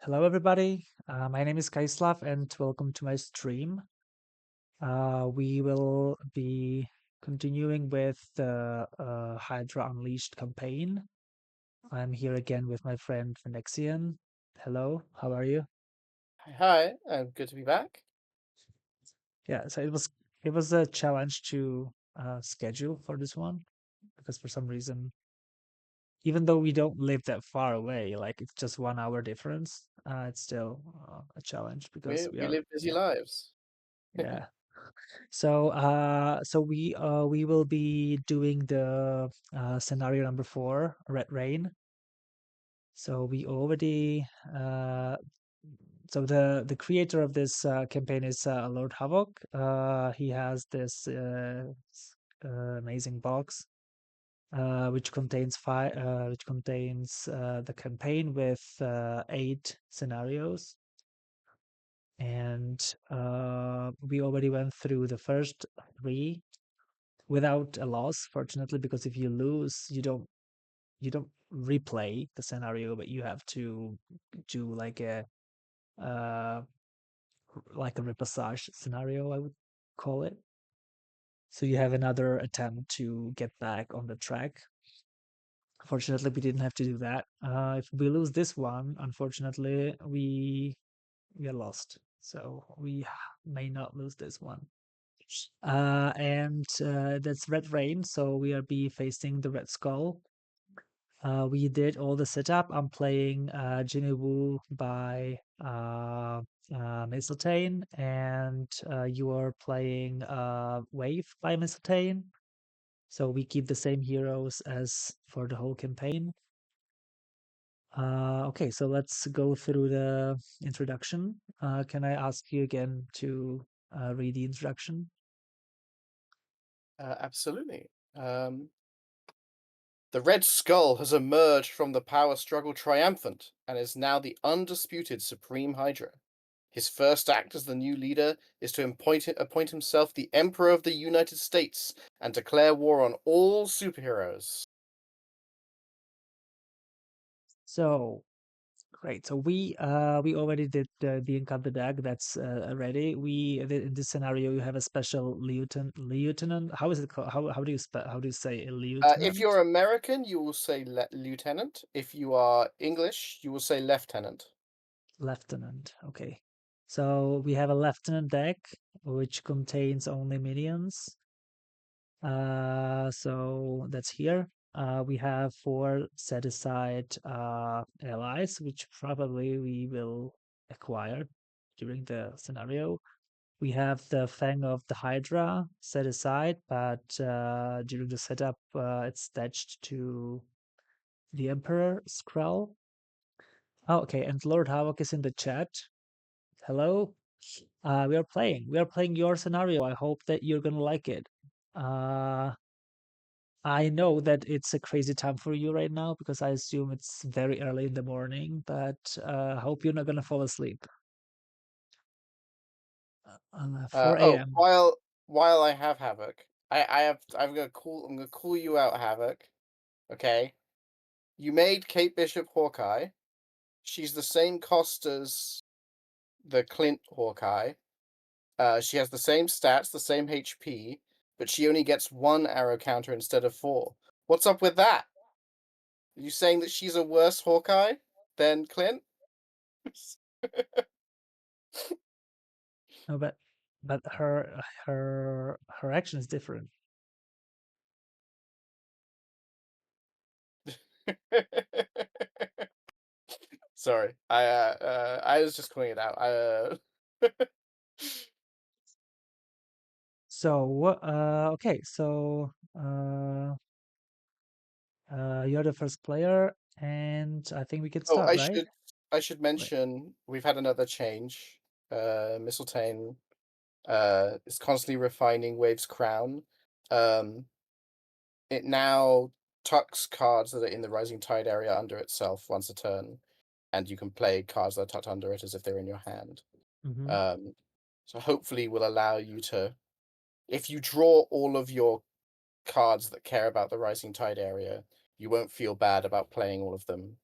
Hello, everybody. My name is Kaislav, and welcome to my stream. We will be continuing with the Hydra Unleashed campaign. I'm here again with my friend Phenexian. Hello, how are you? Hi, good to be back. Yeah, so it was a challenge to schedule for this one because for some reason, even though we don't live that far away, like it's just 1 hour difference, it's still a challenge because We we we are, live busy yeah, lives. yeah. So we will be doing the scenario number 4, Red Rain. So we already so the creator of this campaign is Lord Havok. He has this amazing box which contains the campaign with 8 scenarios. And we already went through the first 3 without a loss, fortunately, because if you lose, you don't replay the scenario, but you have to do uh like a repassage scenario, I would call it. So you have another attempt to get back on the track. Fortunately, we didn't have to do that. If we lose this one, unfortunately, we are lost. So we may not lose this one. And that's Red Rain, so we are be facing the Red Skull. We did all the setup. I'm playing Jinny Wu by Mysteltainn, and you are playing Wave by Mysteltainn. So we keep the same heroes as for the whole campaign. Okay, so let's go through the introduction. Can I ask you again to read the introduction? Absolutely. The Red Skull has emerged from the power struggle triumphant and is now the undisputed Supreme Hydra. His first act as the new leader is to appoint himself the Emperor of the United States and declare war on all superheroes. So great. So we already did the encounter deck. That's ready. In this scenario you have a special lieutenant. How is it called? How do you say a If lieutenant? you're American, you will say lieutenant. If you are English, you will say lieutenant. Lieutenant. Okay. So we have a lieutenant deck which contains only minions. So that's here. We have 4 set aside allies, which probably we will acquire during the scenario. We have the Fang of the Hydra set aside, but during the setup, it's attached to the Emperor Skrull. Oh, okay, and Lord Havok is in the chat. Hello. We are playing your scenario. I hope that you're gonna like it. Uh, I know that it's a crazy time for you right now because I assume it's very early in the morning, but I hope you're not gonna fall asleep. 4 Oh, a.m. while I have Havoc, I'm gonna call you out, Havoc. Okay, you made Kate Bishop Hawkeye. She's the same cost as the Clint Hawkeye. She has the same stats, the same HP, but she only gets 1 arrow counter instead of 4. What's up with that? Are you saying that she's a worse Hawkeye than Clint? No, but her action is different. Sorry, I was just calling it out. So okay, so you're the first player, and I think we can Oh, start, right? I should Right. mention we've had another change. Mistletoe is constantly refining Wave's crown. Um, it now tucks cards that are in the Rising Tide area under itself once a turn, and you can play cards that are tucked under it as if they're in your hand. Mm-hmm. Um, so hopefully will allow you to, if you draw all of your cards that care about the Rising Tide area, you won't feel bad about playing all of them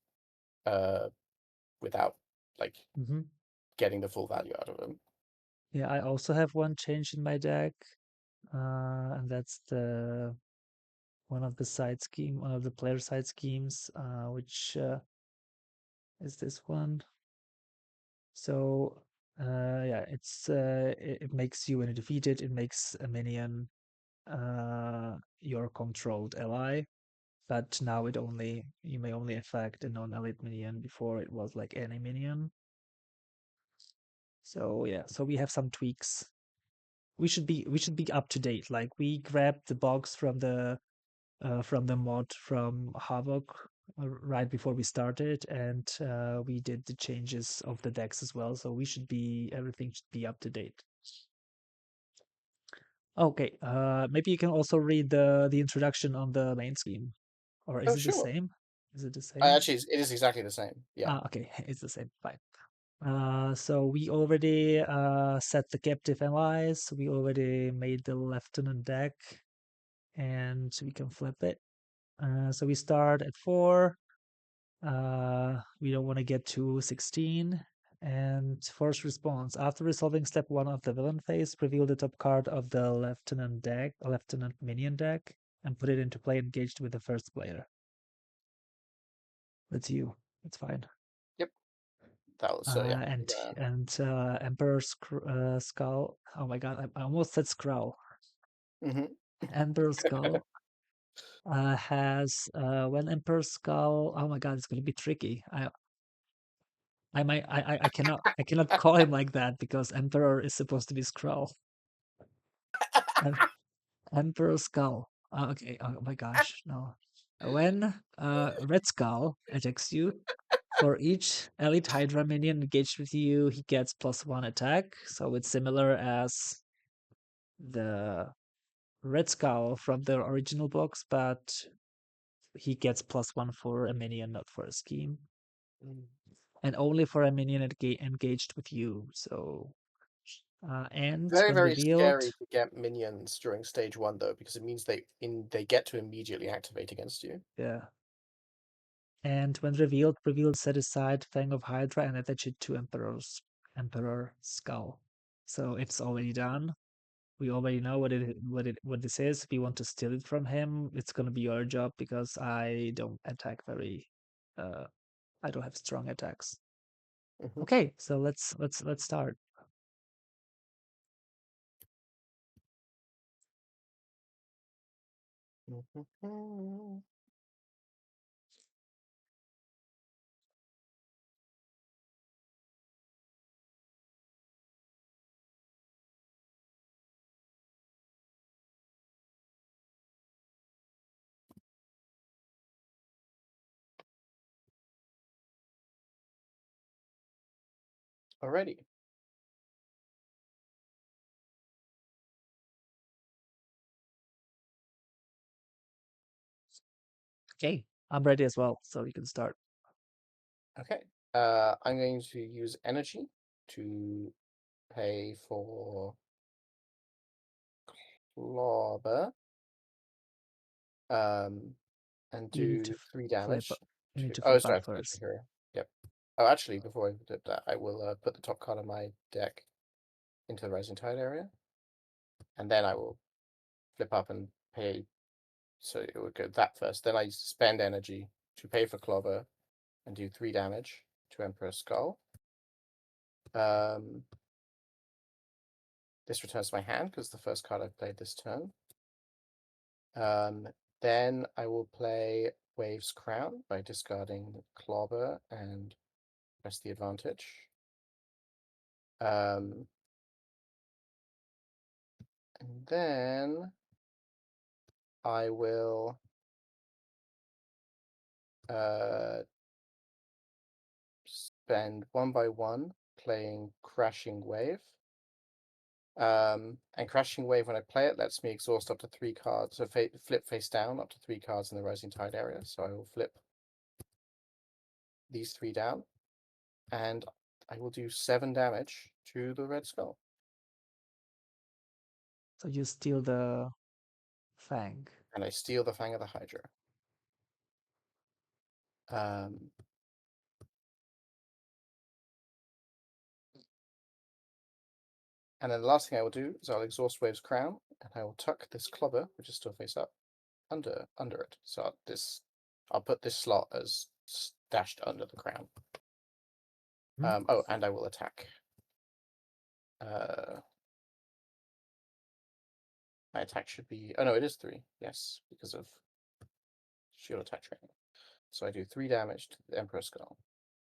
uh, without like Hmm. getting the full value out of them. Yeah, I also have one change in my deck, and that's the one of the player side schemes, which is this one. So yeah, it makes you when you defeat it, it makes a minion your controlled ally, but now you may only affect a non-elite minion. Before it was like any minion. So yeah, so we have some tweaks. We should be up to date. Like we grabbed the box from the mod from Havok right before we started, and we did the changes of the decks as well. So everything should be up to date. Okay, maybe you can also read the introduction on the main scheme, or is Oh, it the sure. same? Is it the same? Actually, it is exactly the same. Yeah. Ah, okay, it's the same. Fine. So we already set the captive allies. We already made the lieutenant deck, and we can flip it. So we start at 4. We don't want to get to 16. And force response. After resolving step 1 of the villain phase, reveal the top card of the lieutenant minion deck, and put it into play engaged with the first player. That's you. That's fine. Yep. That was yeah. Emperor's Skull. Oh my god, I almost said Skrull. Mm-hmm. Emperor's Skull has when Emperor's Skull. Oh my god, it's gonna be tricky. I cannot call him like that because Emperor is supposed to be Skrull. Em- Emperor Skull. Okay. Oh my gosh, no. When Red Skull attacks you, for each elite Hydra minion engaged with you, he gets +1 attack. So it's similar as the Red Skull from the original box, but he gets +1 for a minion, not for a scheme. And only for a minion engaged with you. So, and Very, when very revealed, scary to get minions during stage 1 though, because it means they get to immediately activate against you. yeah. And when revealed, set aside Fang of Hydra and attach it to Emperor Skull. So it's already done. We already know what this is. If we want to steal it from him, it's gonna be your job because I don't attack I don't have strong attacks. Mhm. Okay, so let's start. Mhm. Alrighty. Okay, I'm ready as well, so you can start. Okay. I'm going to use energy to pay for Lorber, and You need to do 3 flip. damage You need to. to Oh, flip sorry, up I forgot the first. hero. Yep. Oh, actually, before I did that, I will put the top card of my deck into the Rising Tide area, and then I will flip up and pay. So it would go that first. Then I spend energy to pay for Clover and do 3 damage to Emperor Skull. Um, this returns to my hand because the first card I've played this turn. Then I will play Wave's Crown by discarding Clobber and press the advantage. And then I will spend 1 by 1 playing Crashing Wave. And Crashing Wave, when I play it, lets me exhaust up to 3 cards. So flip face down up to 3 cards in the Rising Tide area. So I will flip these 3 down, and I will do 7 damage to the Red Skull. So you steal the Fang. And I steal the Fang of the Hydra. Um, And then the last thing I will do is I'll exhaust Wave's Crown, and I will tuck this clobber, which is still face up, under it. So I'll put this slot as stashed under the crown. Oh, and I will attack. My attack should be. Oh no, it is 3. Yes, because of shield attack training. So I do 3 damage to the Emperor Skull.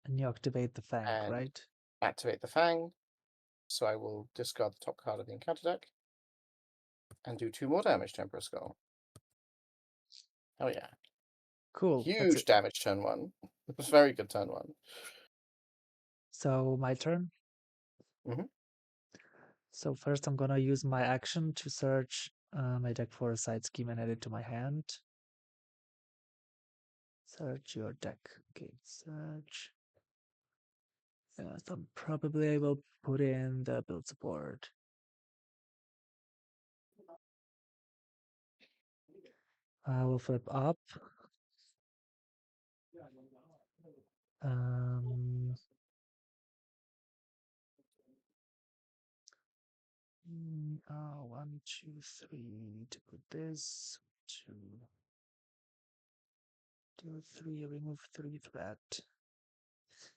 And you activate the Fang, And right? activate the Fang. So I will discard the top card of the encounter deck and do 2 more damage to Emperor Skull. Oh yeah. Cool. That's Huge it. damage turn 1. It was very good turn 1. So my turn. Mhm. So first I'm gonna use my action to search my deck for a side scheme and add it to my hand. Search your deck. Okay, search. So probably I will put in the build support. I will flip up. Um, 1, 2, 3 to put this. 2, 2, 3. Remove 3 threat.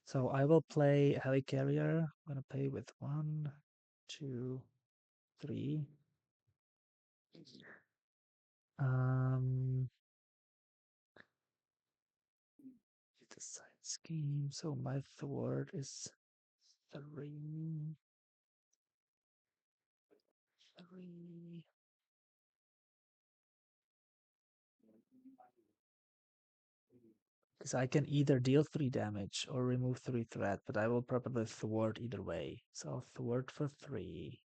So I will play Helicarrier. I'm gonna play with 1, 2, 3. The side scheme. So my thwart is 3. 3. Because I can either deal 3 damage or remove 3 threat, but I will probably thwart either way. So I'll thwart for 3.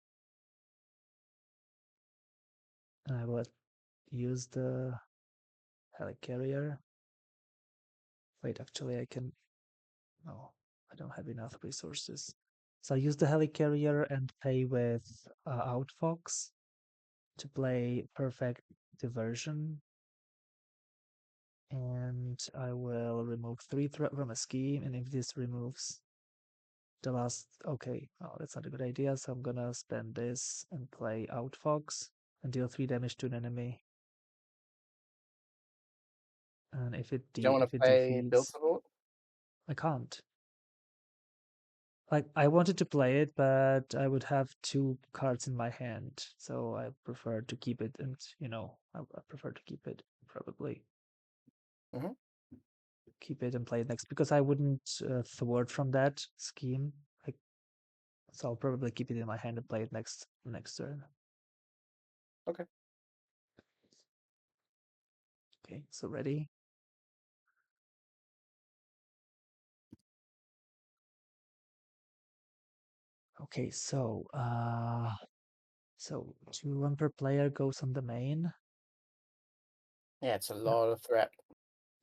And I will use the Helicarrier. Wait, actually I can... No, I don't have enough resources. So I use the Helicarrier and play with Outfox to play Perfect Diversion. And I will remove 3 threat from a scheme, and if this removes the last... Okay, oh, that's not a good idea, so I'm gonna spend this and play Outfox and deal 3 damage to an enemy. And if it, You don't want if to it play build defeats... support? I can't. Like, I wanted to play it, but I would have 2 cards in my hand, so I prefer to keep it, and, I prefer to keep it, probably. Mhm. Keep it and play it next, because I wouldn't thwart from that scheme. So I'll probably keep it in my hand and play it next turn. Okay. Okay, so ready? Okay, so 1 per player goes on the main. Yeah, it's a lot of threat.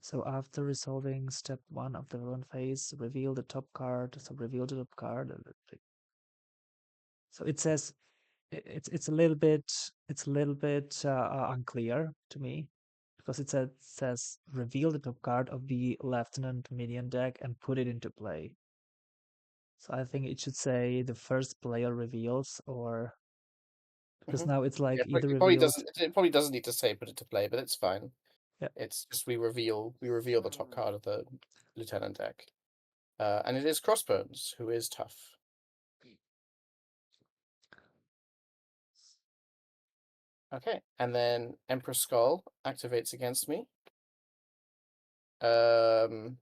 So after resolving step 1 of the run phase, reveal the top card. So reveal the top card. So it says it's a little bit unclear to me, because it says reveal the top card of the lieutenant minion deck and put it into play. So I think it should say the first player reveals, or because now it's like either It probably revealed. doesn't. It probably doesn't need to say put it to play, but it's fine. Yeah. It's just we reveal the top card of the lieutenant deck, and it is Crossbones, who is tough. Okay, and then Emperor Skull activates against me. Do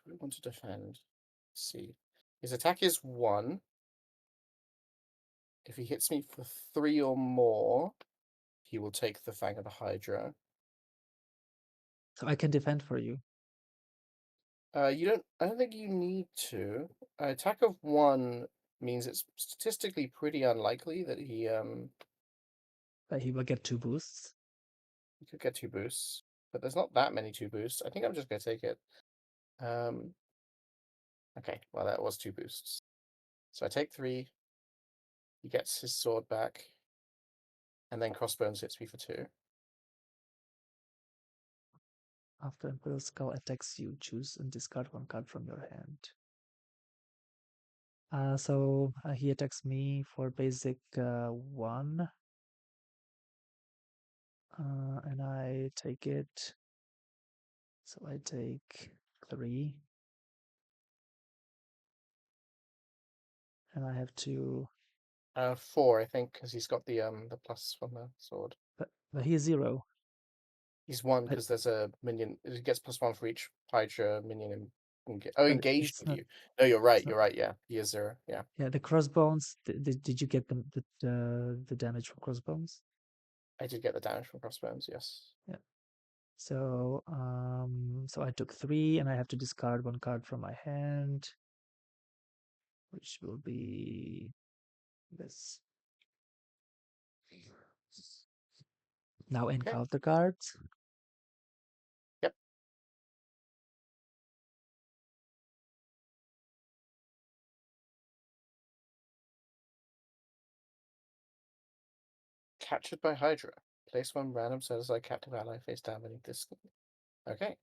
we want to defend? Let's see. His attack is 1. If he hits me for 3 or more, he will take the Fang of the Hydra. So I can defend for you. You don't. I don't think you need to. Attack of 1 means it's statistically pretty unlikely that he But he will get 2 boosts. he could get 2 boosts, but there's not that many 2 boosts. I think I'm just gonna take it. Okay, well that was 2 boosts. So I take 3. He gets his sword back, and then Crossbones hits me for 2. After Emperor Skull attacks you, choose and discard 1 card from your hand. So he attacks me for basic 1, and I take it. So I take 3, and I have to. 4, I think, because he's got the plus from the sword. But he's 0. He's 1 But because there's a minion. He gets +1 for each Hydra minion. but Engaged it's with not. you. No, you're right. It's not. You're right. Yeah, he is 0. Yeah, Yeah, the crossbones. Did you get the damage from crossbones? I did get the damage from crossbones. Yes. Yeah. So I took 3, and I have to discard 1 card from my hand, which will be this. Now Okay. encounter cards. Yep. Captured by Hydra. Place 1 random set-aside captive ally face down beneath this. Okay.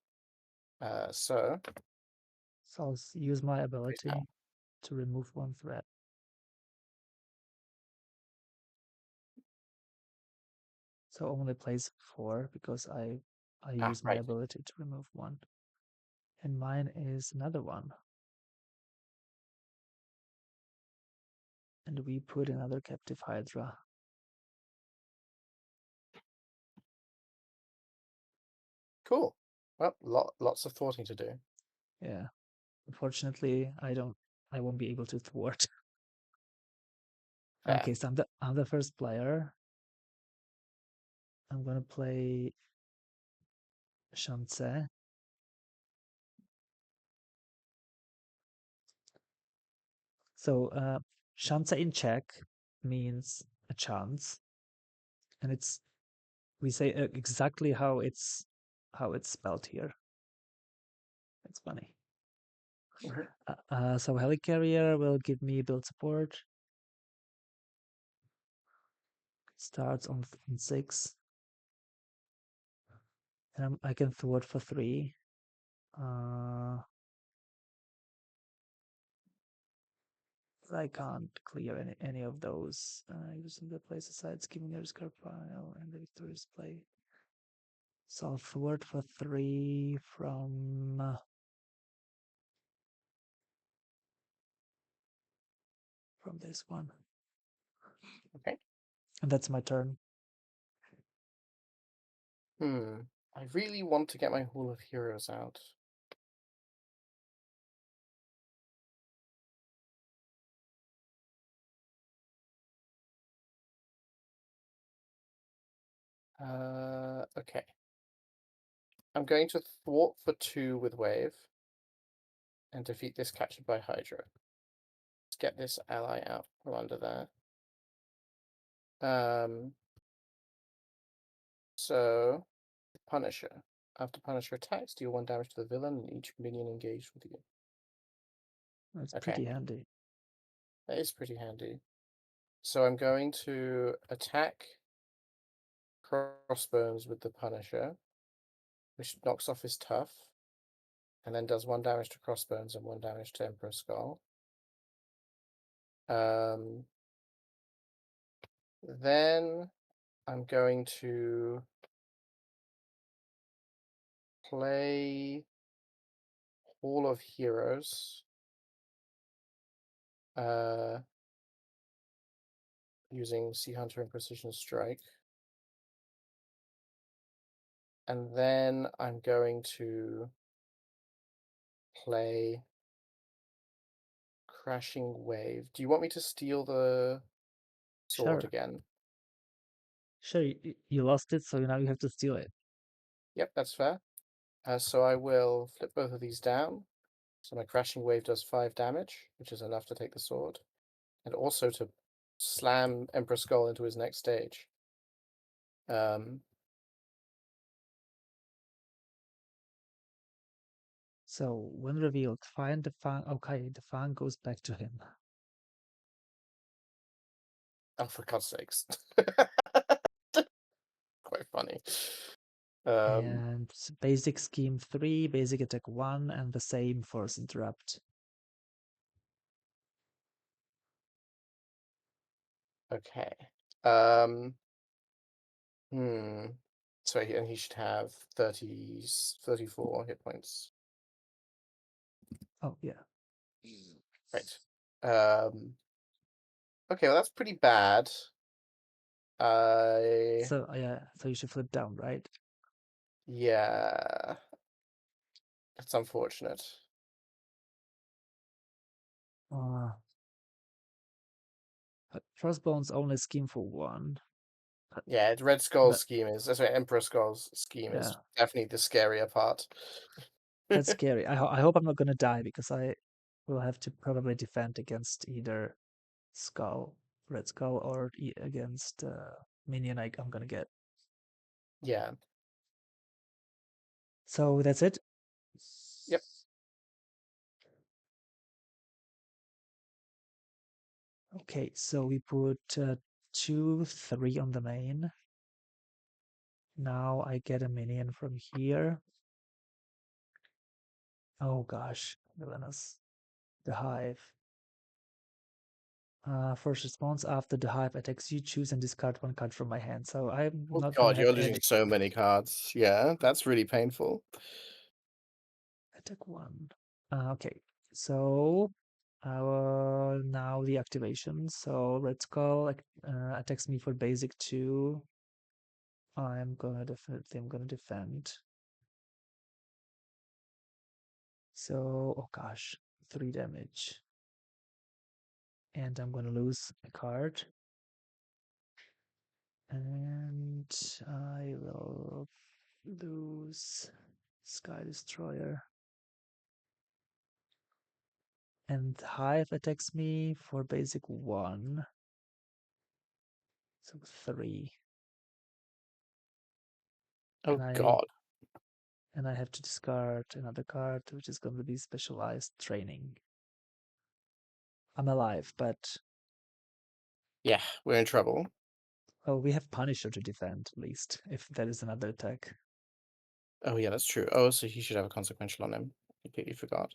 So So I'll use my face down. ability to remove 1 threat. So only place 4 because I use my Right. ability to remove 1. And mine is another 1. And we put another captive Hydra. Cool. Well, lots of thwarting to do. Yeah. Unfortunately, I won't be able to thwart. Fair. Okay, so I'm the first player. I'm gonna play Shanse. So Shanse in Czech means a chance, and we say exactly how it's spelled here. It's funny. Mhm. So Helicarrier will give me build support. Starts on 6, and I can thwart for 3. I can't clear any of those using the place aside, skipping the discard pile and the victorious play. So I'll thwart for 3 from this one. Okay. And that's my turn. I really want to get my Hall of Heroes out. Okay. I'm going to thwart for 2 with Wave and defeat this captured by Hydra. Let's get this ally out from under there. So Punisher. After Punisher attacks, deal 1 damage to the villain and each minion engaged with you. That's Okay, pretty handy. that is pretty handy. So I'm going to attack Crossbones with the Punisher, which knocks off his tough, and then does 1 damage to Crossbones and 1 damage to Emperor Skull. Then I'm going to play Hall of Heroes. Using Sea Hunter and Precision Strike. And then I'm going to play Crashing Wave. Do you want me to steal the sword Sure. again? Sure, you lost it, so now you have to steal it. Yep, that's fair. So I will flip both of these down. So my Crashing Wave does 5 damage, which is enough to take the sword. And also to slam Emperor Skull into his next stage. So when revealed, find the Fang. Okay, the Fang goes back to him. Oh, for God's sakes. Quite funny. And basic scheme 3, basic attack 1, and the same force interrupt. Okay. Um. Hmm. So and he should have 34 hit points. Oh yeah. Right. Um. Okay. Well, that's pretty bad. I. So yeah, so you should flip down, right? Yeah. That's unfortunate. Uh, but Frostbone's only scheme for one. Yeah, Red Skull's But scheme is. That's right. Emperor Skull's scheme yeah, is definitely the scarier part. that's scary. I hope I'm not gonna die because I will have to probably defend against either Skull, Red Skull, or against minion I'm gonna get. Yeah. So that's it. Yep. Okay, so we put 2, 3 on the main. Now I get a minion from here. Oh gosh, villainous. The Hive. First response after the Hive attacks you, choose and discard one card from my hand. So I'm Oh not gonna God, have you're losing any so many cards. Yeah, that's really painful. attack one. Okay, so now the activation. So Red Skull attacks me for basic 2. I'm gonna defend. So oh gosh, 3 damage. And I'm gonna lose a card. And I will lose Sky Destroyer. And Hive attacks me for basic 1. So 3. Oh And I God. and I have to discard another card, which is going to be specialized training. I'm alive, but Yeah, we're in trouble. oh, we have Punisher to defend at least if there is another attack. Oh yeah, that's true. Oh, so he should have a consequential on him. Completely forgot.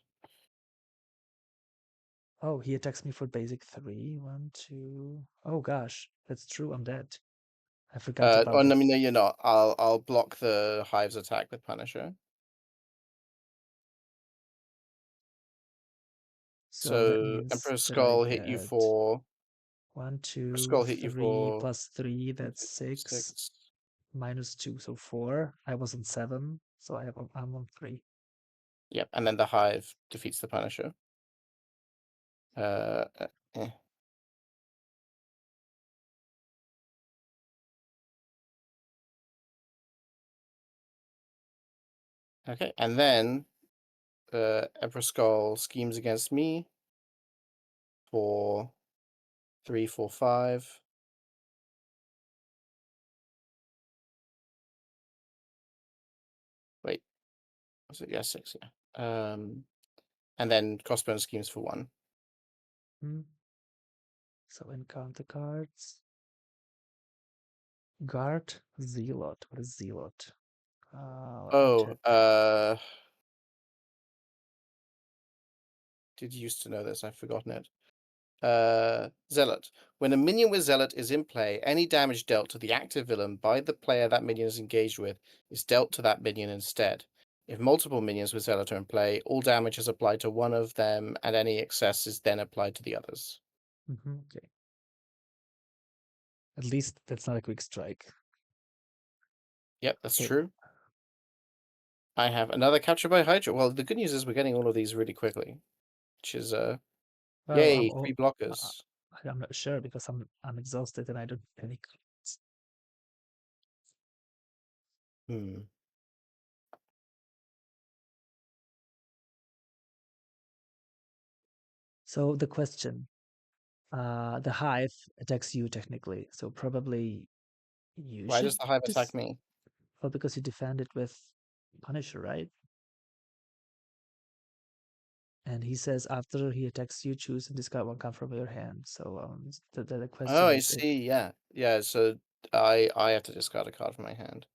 Oh, he attacks me for basic 3. 1, 2. Oh gosh, that's true. I'm dead. I forgot Oh, about no, it. no, you're not. I'll block the Hive's attack with Punisher. So that So means Emperor that I Skull hit you get for 1, Emperor 2, Skull hit you 3 for plus 3. That's 6. 6. Minus 2, so 4. I was on 7, so I'm on 3. Yep, and then the Hive defeats the Punisher. Uh, uh, eh. Okay, and then Emperor Skull schemes against me for 3, 4, 5. Wait, was it? Yeah, 6. Yeah. And then Crossbone schemes for 1. Hmm. So encounter cards. Guard, Zealot. What is Zealot? Let me Oh, check. did you used to know this? I've forgotten it. Zealot. When a minion with Zealot is in play, any damage dealt to the active villain by the player that minion is engaged with is dealt to that minion instead. If multiple minions with Zealot are in play, all damage is applied to one of them, and any excess is then applied to the others. Okay. At least that's not a quick strike. Yep, that's Okay. true. I have another capture by Hydra. Well, the good news is we're getting all of these really quickly, which is Well, yay, 3 blockers. I'm not sure because I'm exhausted and I don't have any cards. Hmm. So the question, the Hive attacks you technically, so probably you Why does should the Hive attack just me? well because you defend it with Punisher, right? And he says after he attacks you, choose and discard one card from your hand. So the Oh, question I is if see. Yeah, yeah. So I have to discard a card from my hand.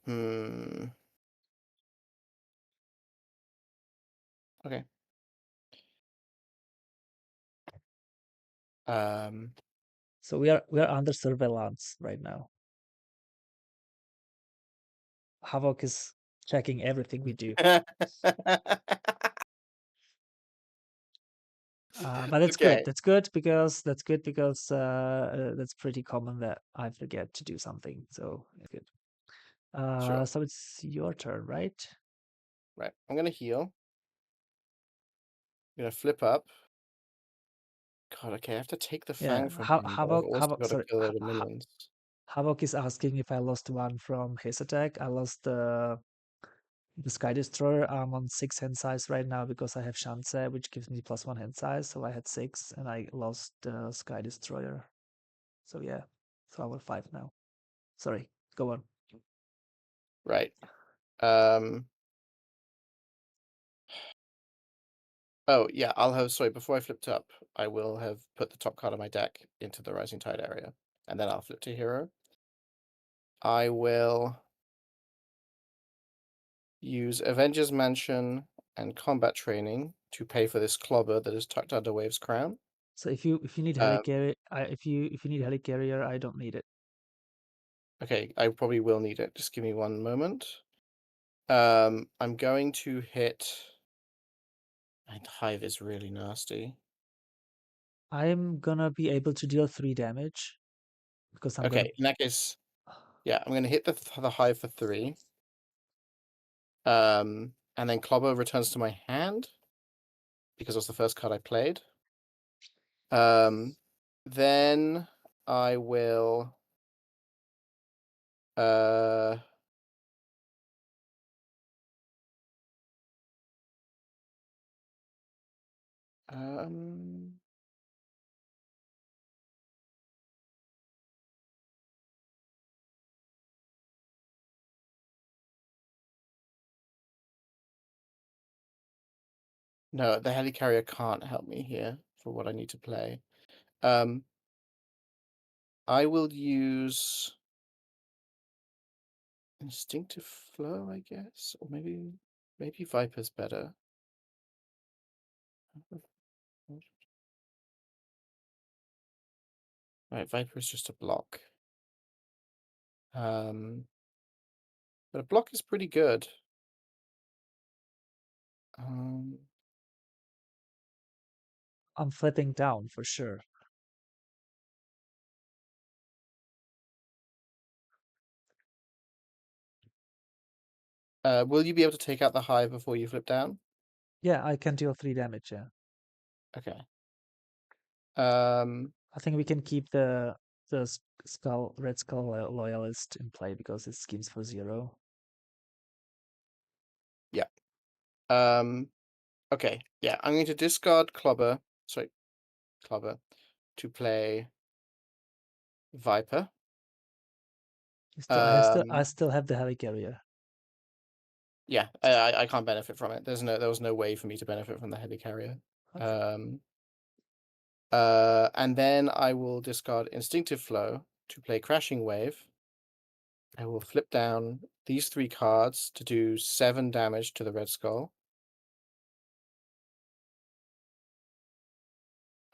Hmm. Okay. Um. So we are under surveillance right now. Havok is checking everything we do. But it's good. Okay, That's good because that's pretty common that I forget to do something. So it's good. sure. So it's your turn, right? Right. I'm gonna heal. I'm gonna flip up. God, okay, I have to take the Yeah. Fang from him, but I've also got to Sorry. kill a load of minions. Havok is asking if I lost one from his attack. I lost the Sky Destroyer. I'm on 6 hand size right now because I have Shanse, which gives me +1 hand size. So I had 6 and I lost the Sky Destroyer. So yeah. So I'm at 5 now. Sorry. Go on. Right. Oh yeah, I'll have sorry, before I flipped up, I will have put the top card of my deck into the Rising Tide area, and then I'll flip to hero. I will use Avengers Mansion and combat training to pay for this clobber that is tucked under Wave's crown. So if you need Um, helicarrier, if you need helicarrier, I don't need it. okay, I probably will need it. Just give me one moment. I'm going to hit. And Hive is really nasty. I'm gonna be able to deal 3 damage because I'm gonna. Okay, in that case, yeah, I'm gonna hit the Hive for 3. And then Clobber returns to my hand because it was the first card I played. Then I will uh um no, the helicarrier can't help me here for what I need to play. Um I will use Instinctive Flow, I guess, or maybe Viper's better. Right, Viper is just a block. But a block is pretty good. Um, I'm flipping down for sure. will you be able to take out the Hive before you flip down? Yeah, I can deal 3 damage. Yeah, Okay. Um, I think we can keep the red skull loyalist in play because it schemes for 0. yeah. Okay. Yeah, I'm going to discard Clobber. Sorry, Clobber to play Viper. I Um, still have the helicarrier. yeah, I can't benefit from it. There was no way for me to benefit from the helicarrier. Okay. Um, and then I will discard Instinctive Flow to play Crashing Wave. I will flip down these 3 cards to do 7 damage to the Red Skull.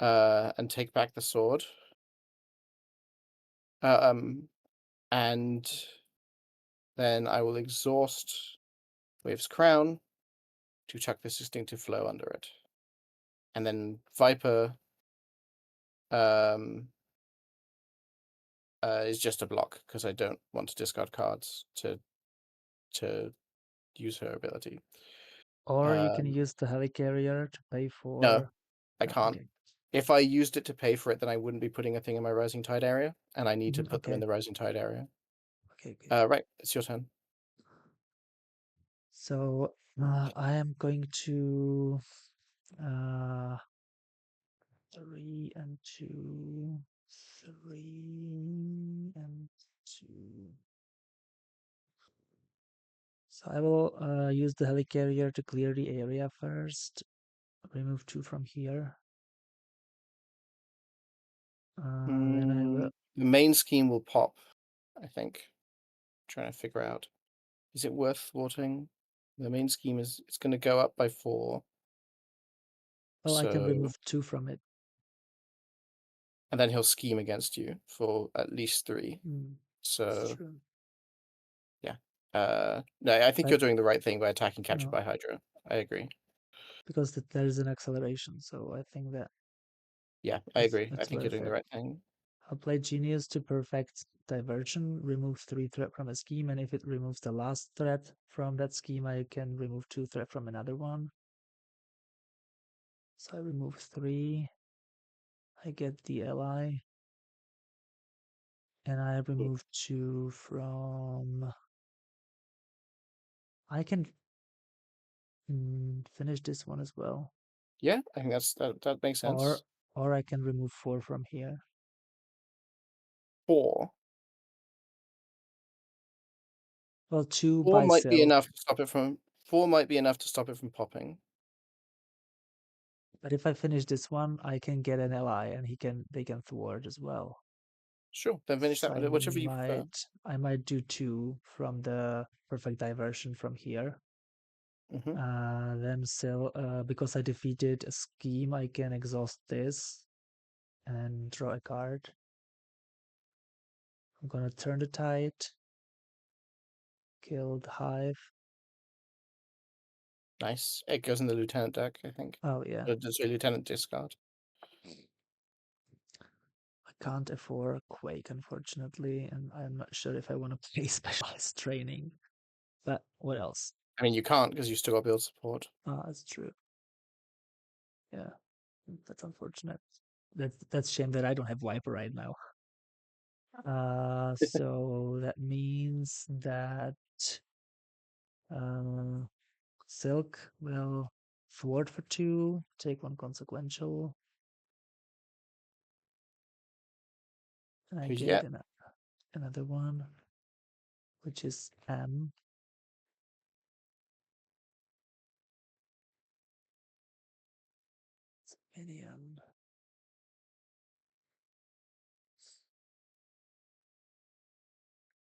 And take back the sword. And then I will exhaust Wave's Crown to chuck this Instinctive Flow under it. And then Viper um, is just a block because I don't want to discard cards to use her ability. Or you can Um, use the helicarrier to pay no, for. I No, can't. okay. If I used it to pay for it, then I wouldn't be putting a thing in my Rising Tide area, and I need to put them in Okay. the Rising Tide area. Okay. Right, it's your turn. So I am going to 3 and 2, 3 and 2. So I will use the helicarrier to clear the area first. Remove 2 from here. Then I will. The main scheme will pop, I think. Trying to figure out, is it worth thwarting? The main scheme is it's going to go up by 4. Well, I can So remove 2 from it. and then he'll scheme against you for at least 3. That's So true. yeah. No, I think But you're doing the right thing by attacking captured no, by Hydra. I agree. because there is an acceleration, so I think that Yeah, I agree. I that's think you're worth doing the it. right thing. I'll play Genius to perfect Diversion, remove 3 threat from a scheme, and if it removes the last threat from that scheme, I can remove 2 threat from another one. So I remove 3, I get the ally, and I Cool. remove 2 from... I can finish this one as well. Yeah, I think that makes Or sense. or I can remove 4 from here. 4. Well, 2 4 by might be Silk, enough to stop it from 4 might be enough to stop it from popping. but if I finish this one, I can get an ally, and they can thwart as well. Sure, then finish So that one, whichever you prefer. I might do 2 from the perfect diversion from here. Mhm. Then still, because I defeated a scheme, I can exhaust this and draw a card. I'm gonna turn the tide, kill the hive. Nice. It goes in the lieutenant deck, I think. Oh yeah, Sorry, lieutenant discard. I can't afford Quake, unfortunately, and I'm not sure if I want to play specialized training. But what else? I mean, you can't because you still got build support. Ah, that's true. Yeah, that's unfortunate. That's shame that I don't have Viper right now. So that means that uh, Silk will thwart for 2, take 1 consequential, and I Who'd you get get? another one, which is M. It's a minion.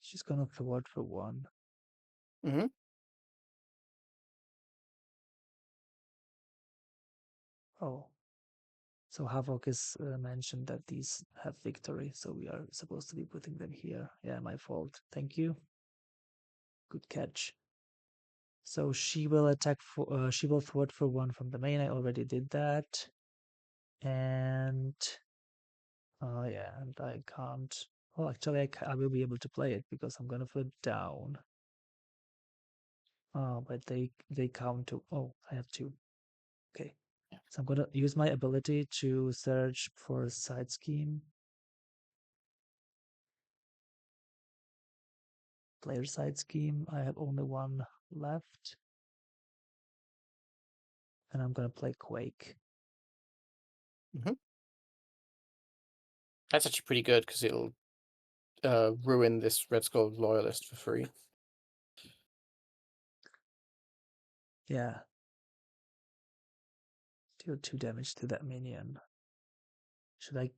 She's gonna thwart for 1. Mhm. Oh, so Havok is mentioned that these have victory, so we are supposed to be putting them here. Yeah, my fault. Thank you. Good catch. So she will attack for she will thwart for 1 from the main. I already did that. And yeah, and I can't. Well, actually, I will be able to play it because I'm gonna flip down. Oh, but they count to. Oh, I have 2. Okay, Yeah. so I'm gonna use my ability to search for a side scheme. Player side scheme. I have only 1 left, and I'm gonna play Quake. Mhm. That's actually pretty good because it'll ruin this Red Skull loyalist for free. Yeah, deal 2 damage to that minion. Should I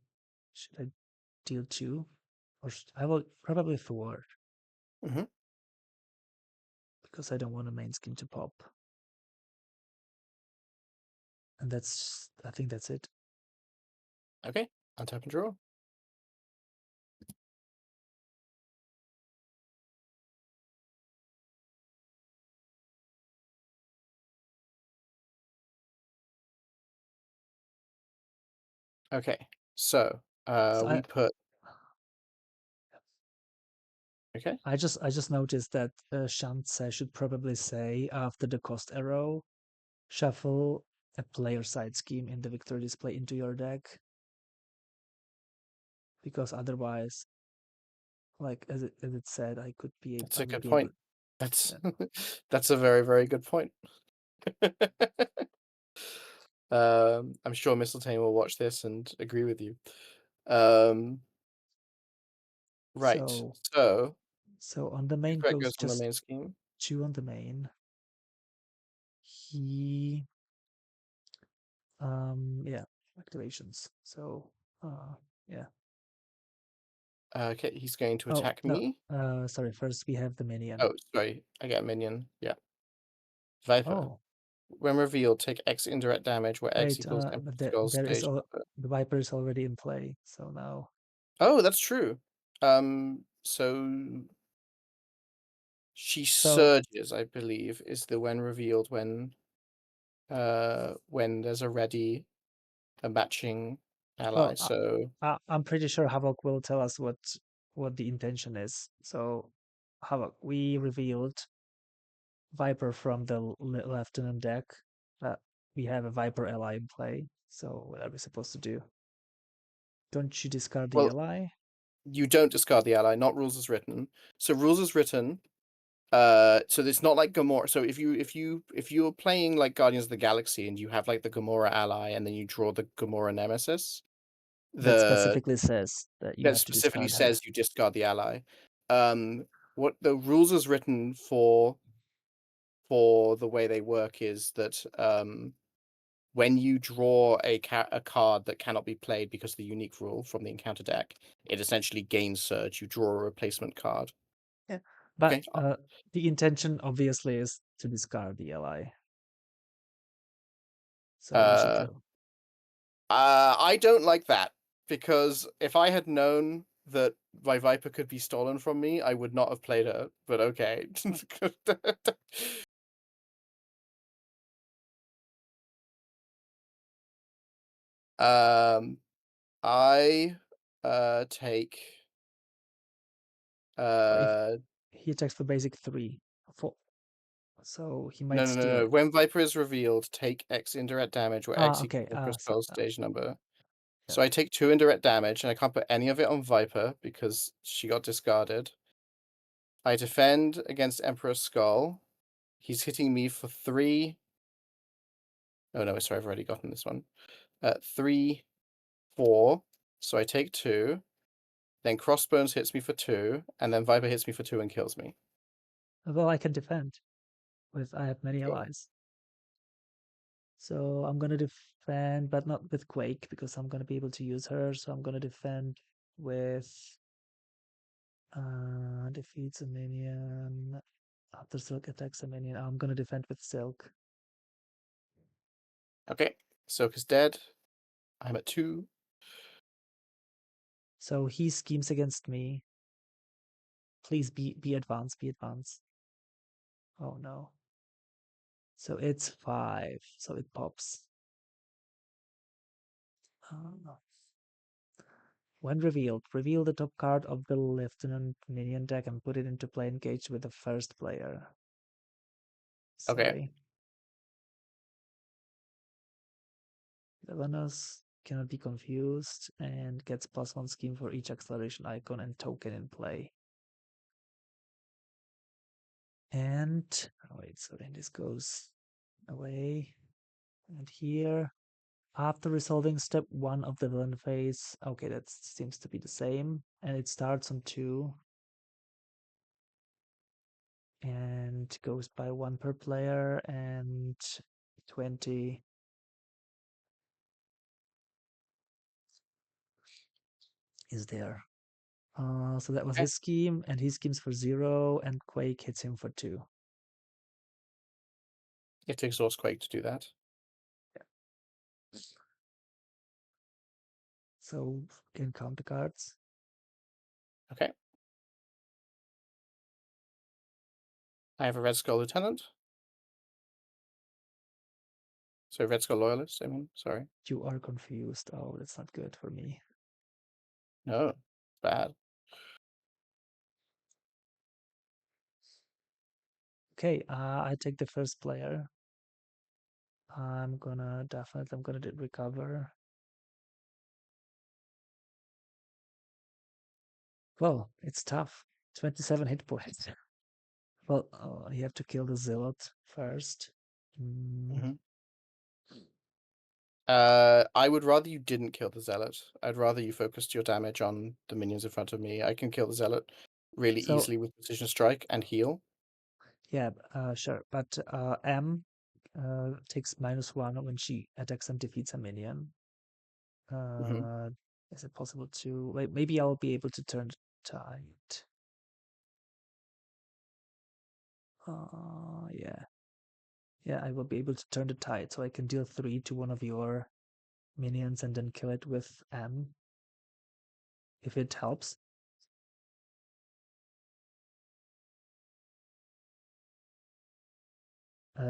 deal 2, or I will probably thwart Mhm. because I don't want a main scheme to pop. And I think that's it. Okay, untap and draw. Okay, so So we put. Okay. I just noticed that Shanse should probably say after the cost arrow, shuffle a player side scheme in the victory display into your deck, because otherwise, like as it said, That's I a will good be able. point. That's Yeah. that's a very, very good point. I'm sure Mysteltainn will watch this and agree with you. Um, right. So So on the two main threat goes goes on the just main scheme. 2 on the main. He yeah, activations. So yeah. Okay, he's going to Oh attack no, me. sorry. First we have the minion. Oh, sorry, I get a minion. Yeah, Viper. Oh, When revealed, take X indirect damage, where X Wait, equals but Emperor Skull's stage number. the Viper is already in play, so now. Oh, that's true. So she So, surges, I believe, is the when revealed when there's already a matching ally. well, So I'm pretty sure Havok will tell us what the intention is. So, Havok, we revealed Viper from the Lieutenant deck. We have a Viper ally in play. So, what are we supposed to do? Don't you discard the well, ally? you don't discard the ally, not rules as written. So rules as written, so it's not like Gamora. So if you're playing like Guardians of the Galaxy and you have like the Gamora ally and then you draw the Gamora nemesis, That the specifically says that you that have to specifically discard her. says you discard the ally. What the rules as written for the way they work is that when you draw a card that cannot be played because of the unique rule from the encounter deck, it essentially gains surge. You draw a replacement card. Yeah. But Okay. the intention obviously is to discard the ally. So we should Uh, go. I don't like that because if I had known that my Viper could be stolen from me, I would not have played her. But okay. um, I take If uh he attacks for basic 3, 4, so he might no, no, no, steal no. it. When Viper is revealed, take X indirect damage where X Okay. equals the So, spell stage number. yeah. So I take 2 indirect damage, and I can't put any of it on Viper because she got discarded. I defend against Emperor Skull. He's hitting me for 3. Oh no, sorry, I've already gotten this one. 3, 4. So I take 2. Then Crossbones hits me for 2, and then Viper hits me for 2 and kills me. Well, I can defend with I have many Sure. allies. So I'm gonna defend, but not with Quake because I'm gonna be able to use her. So I'm gonna defend with defeats a minion. After Silk attacks a minion, I'm gonna defend with Silk. Okay, Silk is dead. I'm at 2. So he schemes against me. Please be advanced, be advanced. Oh no. So it's 5. So it pops. No. When revealed, reveal the top card of the Lieutenant minion deck and put it into play engaged with the first player. Okay. Sorry. Villainous cannot be confused and gets +1 scheme for each acceleration icon and token in play. And wait, so then this goes away. And here, after resolving step 1 of the villain phase, okay, that seems to be the same. And it starts on 2 and goes by 1 per player and 20 is there. So that was Okay. his scheme, and he schemes for 0, and Quake hits him for 2. You have to exhaust Quake to do that. Yeah. So can count the cards. Okay. I have a Red Skull Lieutenant. So Red Skull Loyalist, I mean, sorry. You are confused. Oh, that's not good for me. No, bad. Okay, I take the first player. I'm gonna recover. Well, it's tough. 27 hit points. Well, you have to kill the Zealot first. Mm-hmm. I would rather you didn't kill the Zealot. I'd rather you focused your damage on the minions in front of me. I can kill the Zealot really So easily with Precision Strike and heal. yeah, sure. But M takes -1 when she attacks and defeats a minion. Mm-hmm. Is it possible to wait? Maybe I'll be able to turn the tide. Yeah, Yeah, I will be able to turn the tide, so I can deal 3 to one of your minions and then kill it with M, if it helps.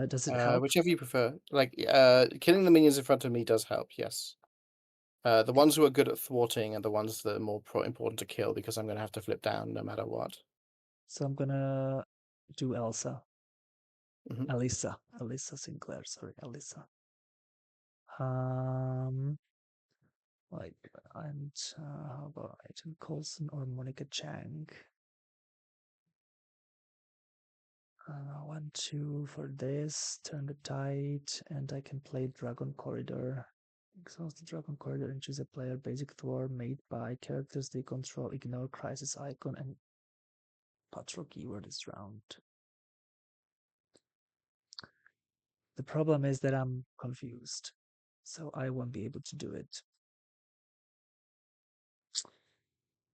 Does it help? Whichever you prefer. Like, killing the minions in front of me does help, yes. The ones who are good at thwarting are the ones that are more important to kill because I'm going to have to flip down no matter what. So I'm gonna do Elsa. Mhm. Elisa Sinclair, sorry, Elisa. Um, like, and how about Aiton Coulson or Monica Chang? 1, 2 for this, turn the tide, and I can play Dragon Corridor. Exhaust the Dragon Corridor and choose a player basic thwart made by characters they control, ignore crisis icon, and patrol keyword this round. The problem is that I'm confused, so I won't be able to do it.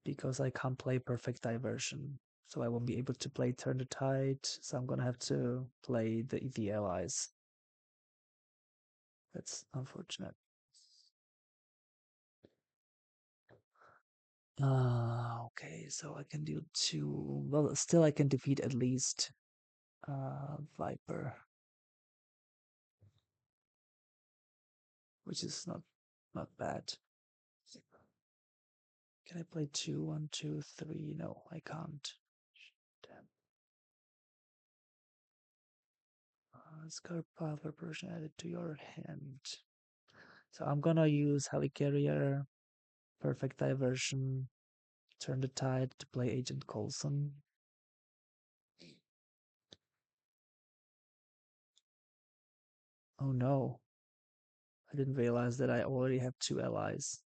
Because I can't play Perfect Diversion. So I won't be able to play Turn the Tide, so I'm gonna have to play the allies. That's unfortunate. Okay, so I can do 2. Well, still I can defeat at least Viper, which is not bad. Can I play 2, 1, 2, 3? No, I can't. Damn. Scar Power version added to your hand. So I'm gonna use Helicarrier, Perfect Diversion, Turn the Tide to play Agent Coulson. Oh no, I didn't realize that I already have 2 allies.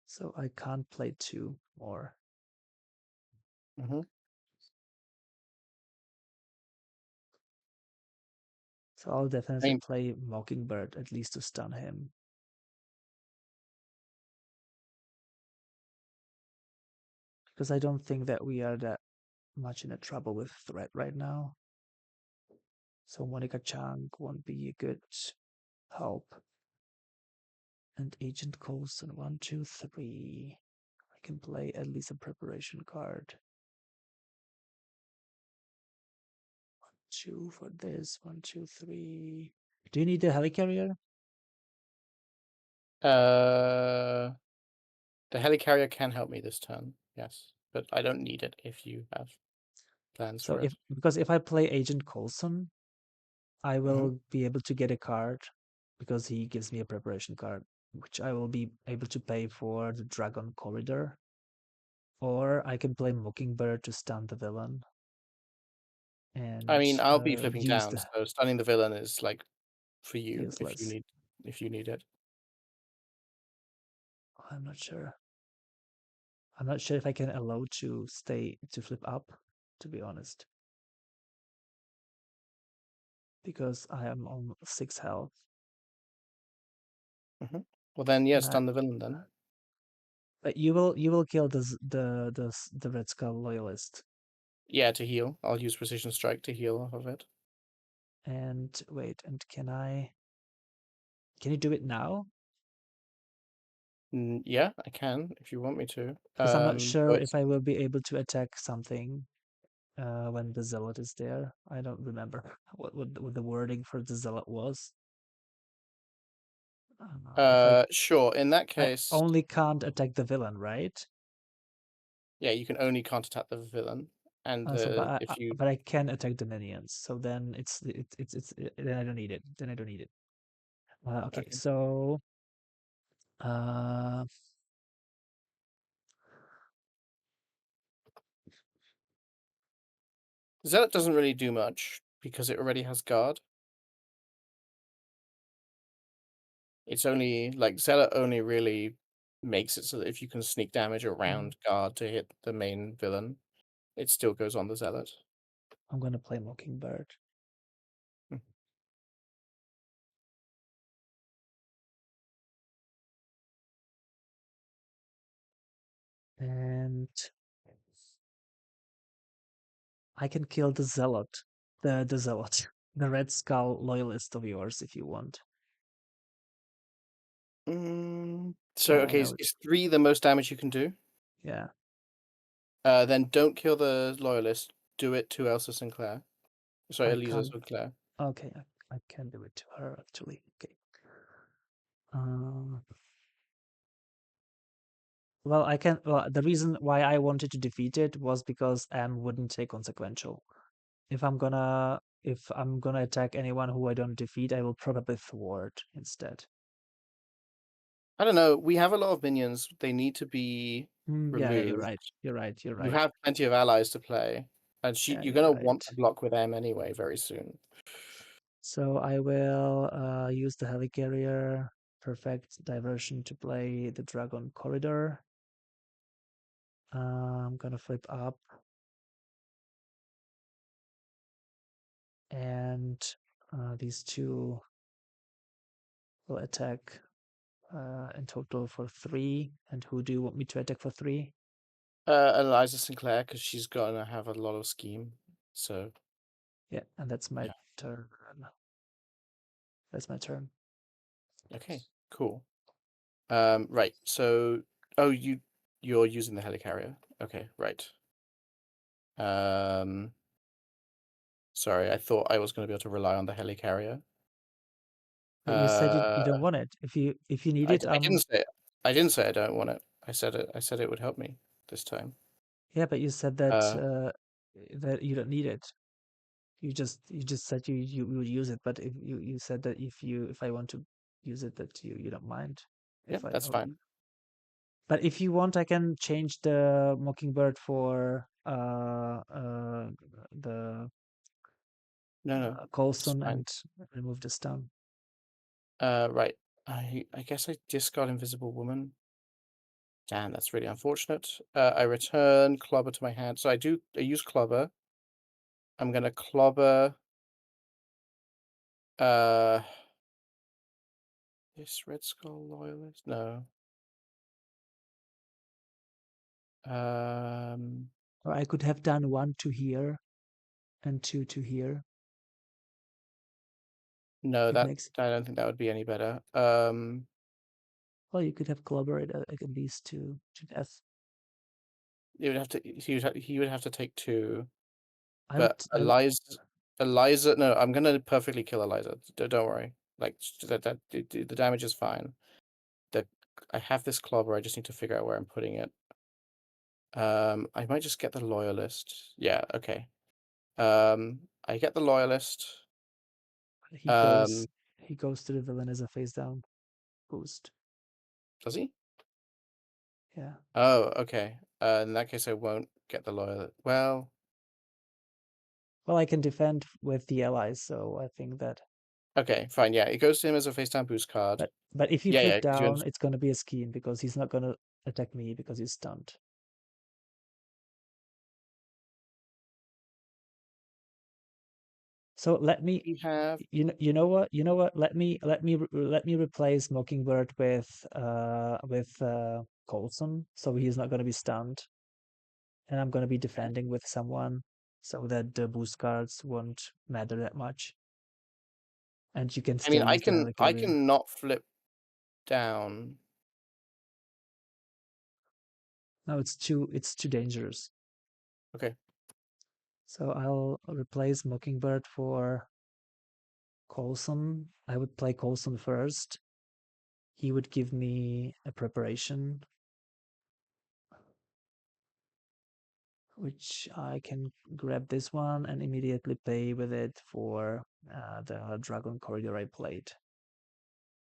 So I can't play 2 more. Mhm. So I'll I definitely mean, play Mockingbird, at least to stun him. Because I don't think that we are that much in a trouble with threat right now. So Monica Chang won't be a good help. And Agent Coulson, 1, 2, 3. I can play at least a preparation card. 2 for this, 1, 2, 3. Do you need the helicarrier? the helicarrier can help me this turn, yes, but I don't need it if you have plans So for it. because if I play Agent Coulson, I Mhm. will be able to get a card because he gives me a preparation card, which I will be able to pay for the Dragon Corridor. Or I can play Mockingbird to stun the villain I and mean, I'll be flipping use down, the so stunning the villain is like for you useless. if you need it. I'm not sure. I'm not sure if I can allow to stay to flip up, to be honest, because I am on 6 health. Mhm. Well then, yeah, And stun the villain then. but you will kill the Red Skull loyalist. Yeah, to heal. I'll use precision strike to heal off of it. And wait, and can you do it now? Yeah, I can if you want me to. Because I'm not So sure it's if I will be able to attack something when the zealot is there. I don't remember what the wording for the zealot was. If sure. In that I case, only can't attack the villain, right? yeah, you can only can't attack the villain, and So, if you but I can attack the minions. So then then I don't need it. Then I don't need it. Okay, okay, so uh, Zealot doesn't really do much because it already has guard. It's only like Zealot only really makes it so that if you can sneak damage mm, around guard to hit the main villain, it still goes on the Zealot. I'm gonna play Mockingbird. Hmm. And I can kill the zealot, the zealot, the Red Skull loyalist of yours if you want. So Well, I okay, know. is 3 the most damage you can do? Yeah, Then don't kill the loyalist. Do it to Elsa Sinclair. Sorry, I Elisa can't. Sinclair. Okay, I can do it to her actually. Okay. Um, well, I can. Well, the reason why I wanted to defeat it was because M wouldn't take consequential. If I'm gonna attack anyone who I don't defeat, I will probably thwart instead. I don't know. We have a lot of minions. They need to be Yeah, you're removed. right. You're right. You're You right. have plenty of allies to play, and Yeah, you're you're gonna want right. to block with M anyway very soon. So I will use the helicarrier, perfect diversion to play the dragon corridor. I'm gonna flip up and these two will attack in total for 3. And who do you want me to attack for 3? Eliza Sinclair, because she's gonna have a lot of scheme. So Yeah, and that's my yeah. turn. That's my turn. Okay, cool. Right. So, oh, you're using the helicarrier. Okay, right. Um, sorry, I thought I was going to be able to rely on the helicarrier. But you said you Uh, don't want it. If you need it, I didn't say it. I didn't say I don't want it. I said it. I said it would help me this time. yeah, but you said Uh, that you don't need it. You just said you would use it, but if you said that if I want to use it, that you don't mind yeah, if I. that's fine. But if you want, I can change the Mockingbird for the No, no, it's Coulson fine. and remove the stone. Right. I guess I discard Invisible Woman. Damn, that's really unfortunate. I return Clobber to my hand. So I use Clobber. I'm gonna Clobber uh this Red Skull Loyalist? No. Um Or I could have done 1 to here and 2 to here. no, It that makes I don't think that would be any better. well, you could have collaborated at least to death. He would have to he would have to take 2. I would But I would Eliza, no, I'm gonna perfectly kill Eliza. Don't worry. Like the damage is fine. The I have this Clobber, I just need to figure out where I'm putting it. I might just get the Loyalist. Yeah, okay. I get the Loyalist. he goes Um, he goes to the villain as a face down boost. does he? Yeah. Oh, okay. In that case, I won't get the Loyalist. Well, Well, I can defend with the allies, so I think that. okay, fine. Yeah, it goes to him as a face down boost card. But if you Yeah, flip yeah, because you down, it's gonna be a scheme because he's not gonna attack me because he's stunned. So let me, we have. you know what? Let me replace Mockingbird with Coulson, so he's not gonna be stunned, and I'm gonna be defending with someone, so that the boost cards won't matter that much, and you can I mean, still use the I helicarrier. can not flip down. No, it's too dangerous. Okay. So I'll replace Mockingbird for Coulson. I would play Coulson first. He would give me a preparation, which I can grab this one and immediately pay with it for the Dragon Corridor I played.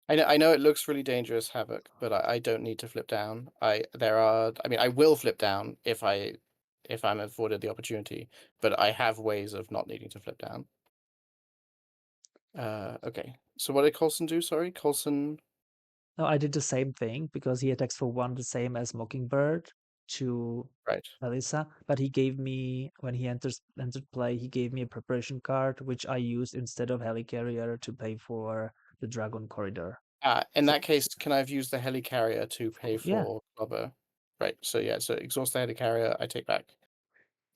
I know it looks really dangerous, Havoc, but I don't need to flip down. I mean I will flip down if I'm afforded the opportunity, but I have ways of not needing to flip down. Okay. So what did Coulson do? Sorry, Coulson. No, I did the same thing because he attacks for 1 the same as Mockingbird to Right. Melissa, but he gave me, when he entered play, he gave me a preparation card, which I used instead of Helicarrier to pay for the Dragon Corridor. In So, that case, can I have used the helicarrier to pay yeah, for Clobber? Right. So yeah. So exhaust the helicarrier. I take back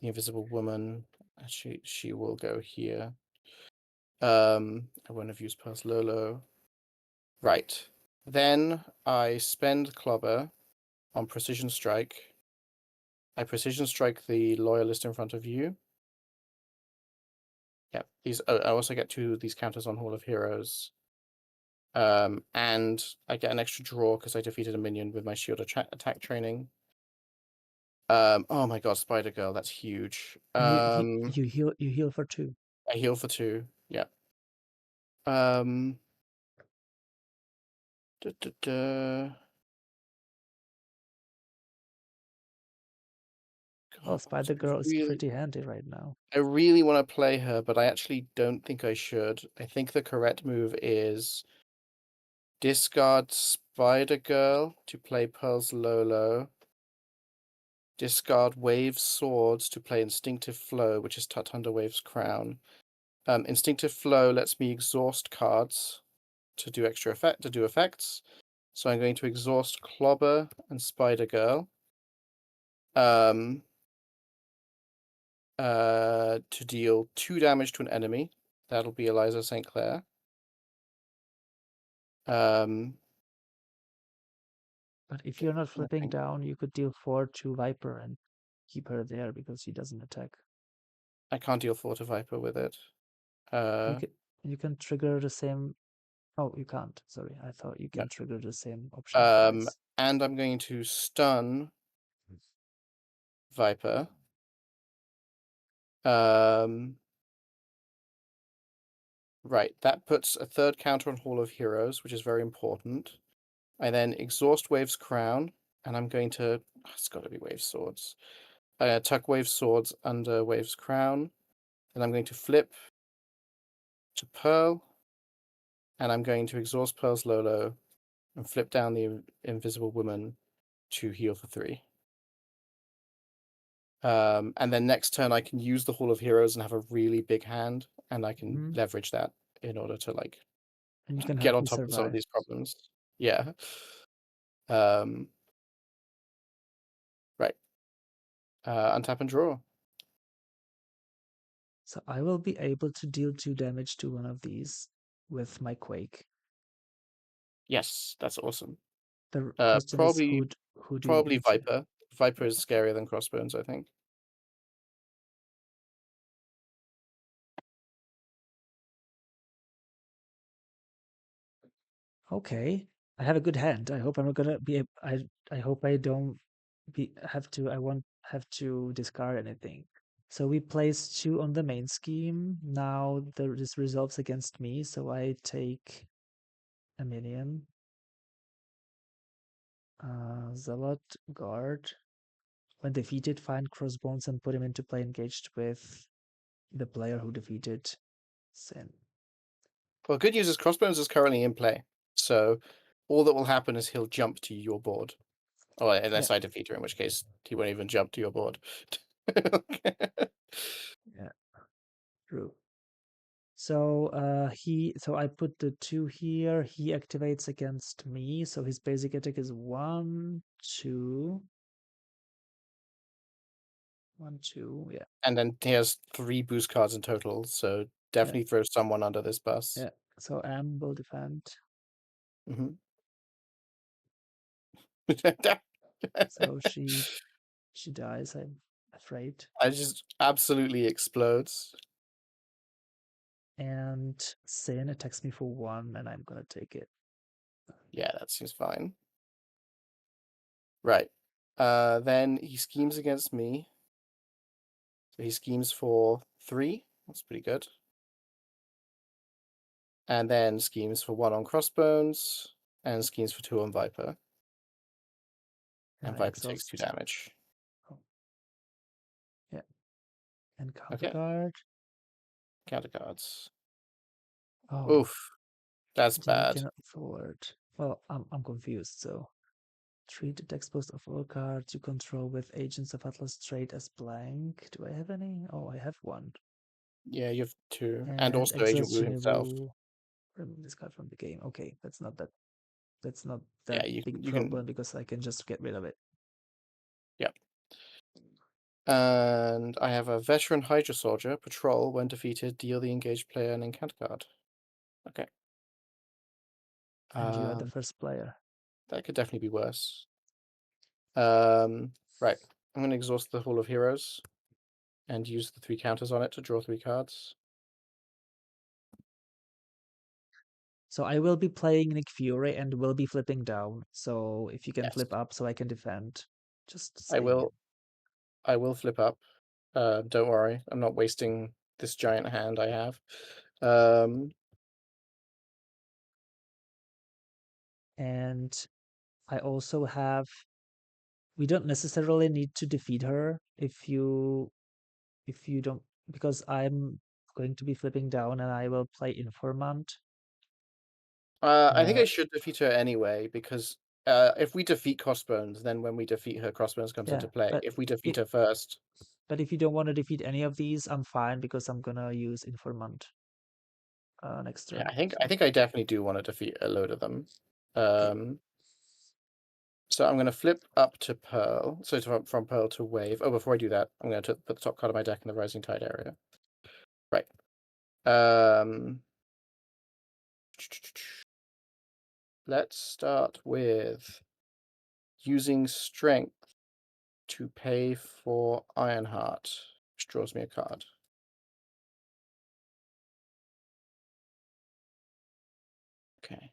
the Invisible Woman. Actually, she will go here. I won't have used past Lolo. Right. Then I spend Clobber on Precision Strike. I Precision Strike the Loyalist in front of you. Yeah, these. I also get 2 of these counters on Hall of Heroes. And I get an extra draw because I defeated a minion with my shield attack training. Oh my god, Spider Girl, that's huge. And you heal for 2. I heal for 2. Yeah. Um. duh, duh, duh. Well, God, Spider Girl is pretty handy right now. I really want to play her, but I actually don't think I should. I think the correct move is discard Spider Girl to play Pearl's Lolo. Discard Wave's Swords to play Instinctive Flow, which is tucked under Wave's Crown. Instinctive Flow lets me exhaust cards to do effects. So I'm going to exhaust Clobber and Spider Girl. To deal 2 damage to an enemy. That'll be Eliza St. Clair. But if you're not flipping down, you could deal 4 to Viper and keep her there because she doesn't attack. I can't deal 4 to Viper with it. You can trigger the same. Oh, you can't. Sorry, I thought you No. can trigger the same option twice. And I'm going to stun Viper. Right, that puts a 3rd counter on Hall of Heroes, which is very important. I then exhaust Wave's Crown, and I'm going to. It's got to be Wave's Swords. I tuck Wave's Swords under Wave's Crown. Then I'm going to flip to Pearl, and I'm going to exhaust Pearl's Lolo and flip down the Invisible Woman to heal for 3. And then next turn I can use the Hall of Heroes and have a really big hand, and I can leverage that in order to like and you can get help on me top of some of survive. these problems. Yeah. Right. Untap and draw. So I will be able to deal 2 damage to one of these with my Quake. Yes, that's awesome. The question is Probably who do you want me to? Viper. Viper is scarier than Crossbones, I think. Okay, I have a good hand. I hope I'm not gonna be. I hope I don't have to. I won't have to discard anything. So we place 2 on the main scheme. Now this resolves against me, so I take a minion. Zealot guard. When defeated, find Crossbones and put him into play engaged with the player who defeated Sin. Well, good news is Crossbones is currently in play, so all that will happen is he'll jump to your board. Oh, unless I defeat her, in which case he won't even jump to your board. Yeah, true. So I put the 2 here. He activates against me, so his basic attack is 1, 2. 1, 2, yeah. And then he has 3 boost cards in total, so definitely throw someone under this bus. Yeah. So M will defend. So she dies, I'm afraid. I just absolutely explodes. And Sin attacks me for 1, and I'm gonna take it. Yeah, that seems fine. Right. Then he schemes against me. So he schemes for 3. That's pretty good. And then schemes for 1 on Crossbones, and schemes for 2 on Viper. And Viper takes 2 damage. Oh. Yeah. And Okay. countercard. Counter cards. Oh. Oof. That's bad. Cannot forward. Well, I'm confused, so treat the text post of all cards you control with Agents of Atlas trait as blank. Do I have any? Oh, I have 1. Yeah, you have 2. And And also Agent Wu exhaustion himself. remove this card from the game. Okay, that's not that Yeah, you big can. problem because I can just get rid of it. Yeah. And I have a veteran Hydra soldier. Patrol. When defeated, deal the engaged player an encounter card. Okay. And you are the Um, first player. that could definitely be worse. Right. I'm going to exhaust the Hall of Heroes and use the 3 counters on it to draw 3 cards. So I will be playing Nick Fury and will be flipping down. So if you can Yes. flip up so I can defend. Just I saying it. will flip up. Don't worry. I'm not wasting this giant hand I have. And I also have, we don't necessarily need to defeat her if you don't, because I'm going to be flipping down and I will play Informant. I think I should defeat her anyway, because if we defeat Crossbones, then when we defeat her, Crossbones comes Yeah, into play. but If we defeat it, her first, but if you don't want to defeat any of these, I'm fine because I'm gonna use Informant next yeah, turn. I think I definitely do want to defeat a load of them. Okay. So I'm going to flip up to Pearl. So from Pearl to Wave. Oh, before I do that, I'm going to put the top card of my deck in the Rising Tide area. Right. Let's start with using Strength to pay for Ironheart, which draws me a card. Okay.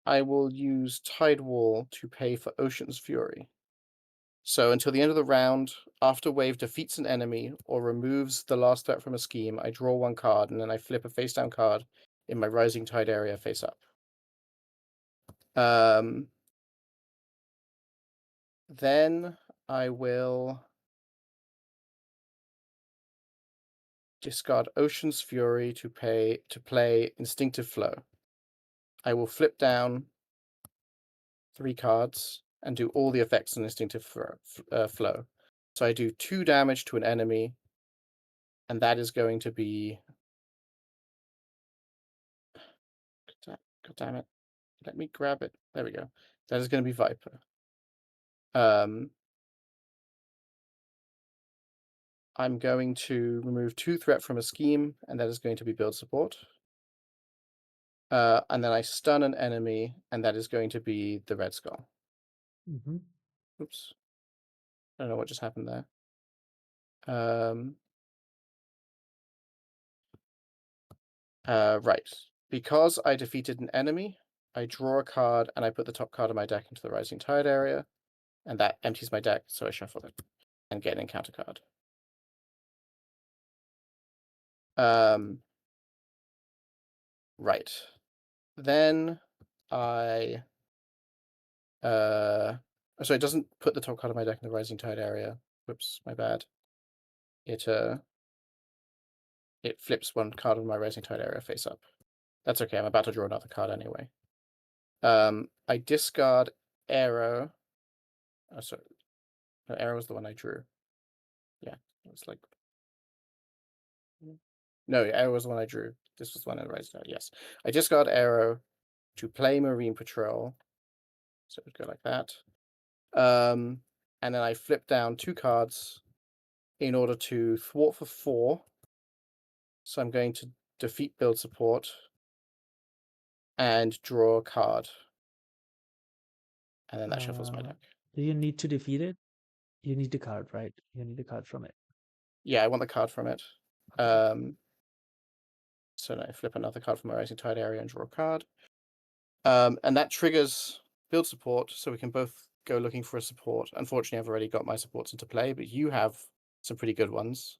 I will use Tide Wall to pay for Ocean's Fury. So until the end of the round, after Wave defeats an enemy or removes the last threat from a scheme, I draw 1 card and then I flip a face-down card in my Rising Tide area face up. Then I will discard Ocean's Fury to play Instinctive Flow. I will flip down 3 cards and do all the effects on Instinctive Flow. So I do 2 damage to an enemy, and that is going to be... God damn it. Let me grab it. There we go. That is going to be Viper. I'm going to remove 2 threat from a scheme, and that is going to be build support. And then I stun an enemy, and that is going to be the Red Skull. Mm-hmm. Oops. I don't know what just happened there. Right. Because I defeated an enemy, I draw a card, and I put the top card of my deck into the Rising Tide area, and that empties my deck, so I shuffle it and get an encounter card. Right. Then I... so it doesn't put the top card of my deck in the Rising Tide area. Whoops, my bad. It flips 1 card of my Rising Tide area face up. That's okay, I'm about to draw another card anyway. I discard Arrow. Oh, sorry. No, Arrow was the one I drew. Yeah, it was like... No, Arrow was the one I drew. This was the one in the Rising Tide, yes. I discard Arrow to play Marine Patrol. So it would go like that. And then I flip down 2 cards in order to thwart for 4. So I'm going to defeat build support and draw a card. And then that shuffles my deck. Do you need to defeat it? You need the card, right? You need the card from it. Yeah, I want the card from it. Okay. So now I flip another card from my Rising Tide area and draw a card. And that triggers build support, so we can both go looking for a support. Unfortunately, I've already got my supports into play, but you have some pretty good ones.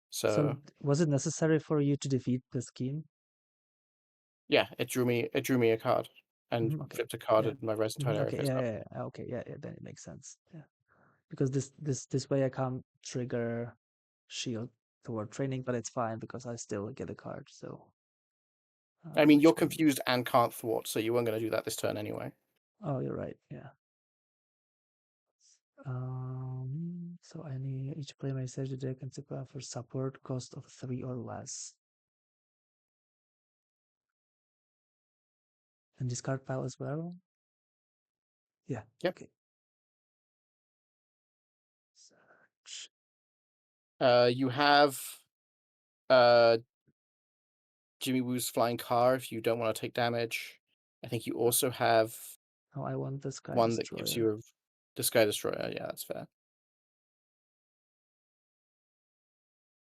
So was it necessary for you to defeat the scheme? yeah, it drew me a card and Okay. flipped a card Yeah. in my Rising Tide area Okay. face up. Okay. Yeah. Then it makes sense. Yeah. Because this way I can't trigger shield toward training, but it's fine because I still get a card. So. I mean, you're Which one? confused and can't thwart, so you weren't going to do that this turn anyway. Oh, you're right. Yeah. So each player may search the deck and supply for support cost of 3 or less. And discard pile as well. Yeah. Yep. Okay. Search. You have uh Jimmy Woo's flying car if you don't want to take damage. I think you also have Oh, I want the Sky one that gives you Destroyer. the Sky Destroyer. Yeah, that's fair.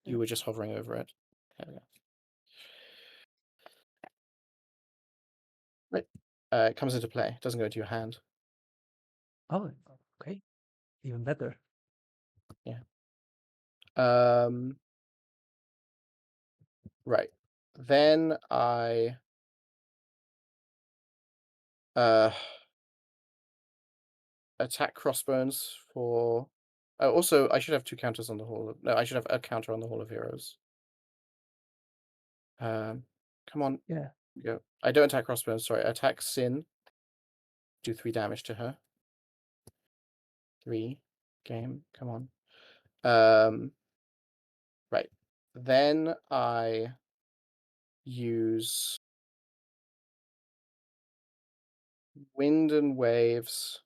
You Yeah. were just hovering over it. There we go. Right. It comes into play. It doesn't go into your hand. Oh, okay. Even better. Yeah. Right. Then I attack crossbones for. Oh, also, I should have two counters on the Hall of. No, I should have a counter on the Hall of Heroes. Come on, Yeah. go. I don't attack crossbones. Sorry, I attack Sin. Do 3 damage to her. 3 game. Come on. Right. Then I use Wind and Waves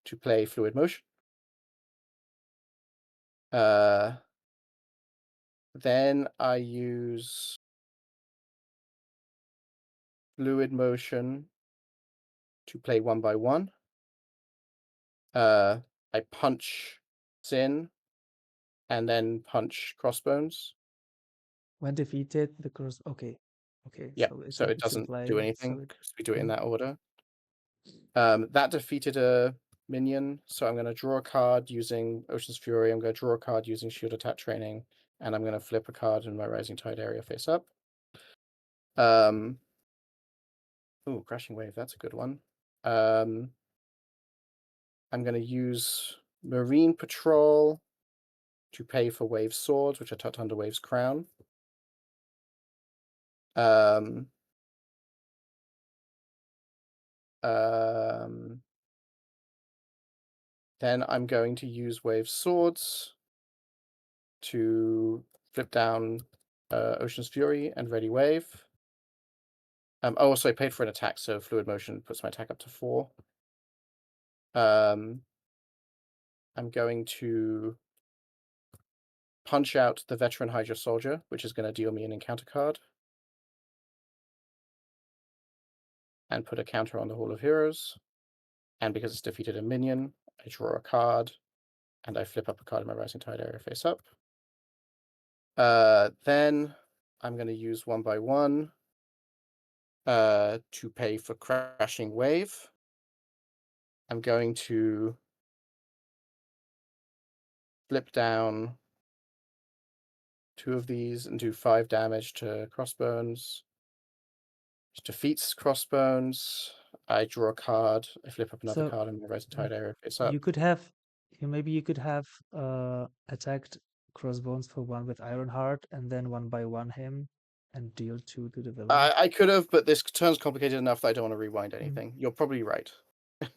to play Fluid Motion. Then I use Fluid Motion to play 1 by 1. I punch Sin and then punch Crossbones. When defeated, the cross. Okay. Okay. Yeah, So so it it's in doesn't do play. So anything it. because we do it in Mm. that order. That defeated a minion, so I'm going to draw a card using Ocean's Fury. I'm going to draw a card using Shield Attack Training, and I'm going to flip a card in my Rising Tide area face up. Ooh, Crashing Wave, that's a good one. I'm going to use Marine Patrol to pay for Wave's Swords, which are tucked under Wave's Crown. Um, then I'm going to use Wave's Swords to flip down Ocean's Fury and Ready Wave. Also, I paid for an attack, so Fluid Motion puts my attack up to 4. I'm going to punch out the Veteran Hydra Soldier, which is going to deal me an encounter card, and put a counter on the Hall of Heroes. And because it's defeated a minion, I draw a card, and I flip up a card in my Rising Tide area face up. Then I'm going to use 1 by 1 to pay for Crashing Wave. I'm going to flip down 2 of these and do 5 damage to Crossbones. Which defeats Crossbones. I draw a card. I flip up another So card in my Rising Tide area face up. you could have. Maybe you could have attacked Crossbones for 1 with Ironheart, and then 1 by 1 him, and deal 2 to the villain. I could have, but this turn's complicated enough that I don't want to rewind Mm. anything. You're probably right.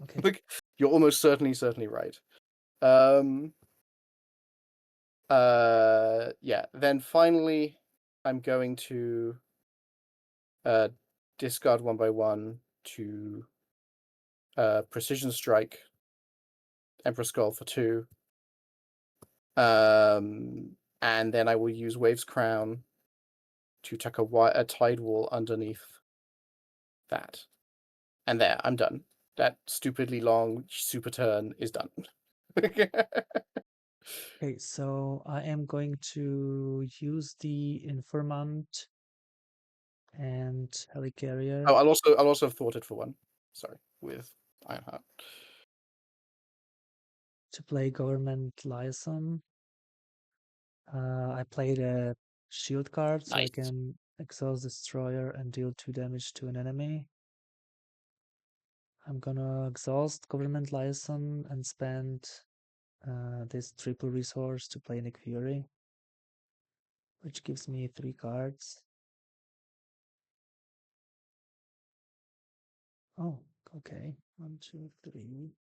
Okay. Like, you're almost certainly right. Yeah. Then finally, I'm going to discard 1 by 1 to Precision Strike Emperor Skull for 2. And then I will use Wave's Crown to tuck a Tide Wall underneath that. And there, I'm done. That stupidly long super turn is done. Okay, so I am going to use the Informant and Helicarrier Oh, I'll also have thought it for 1. Sorry, with Ironheart. to play Government Liaison. I played a shield card, so I Nice. can exhaust Destroyer and deal 2 damage to an enemy. I'm gonna exhaust Government Liaison and spend this triple resource to play Nick Fury, which gives me 3 cards. Oh, okay. 1, 2, 3.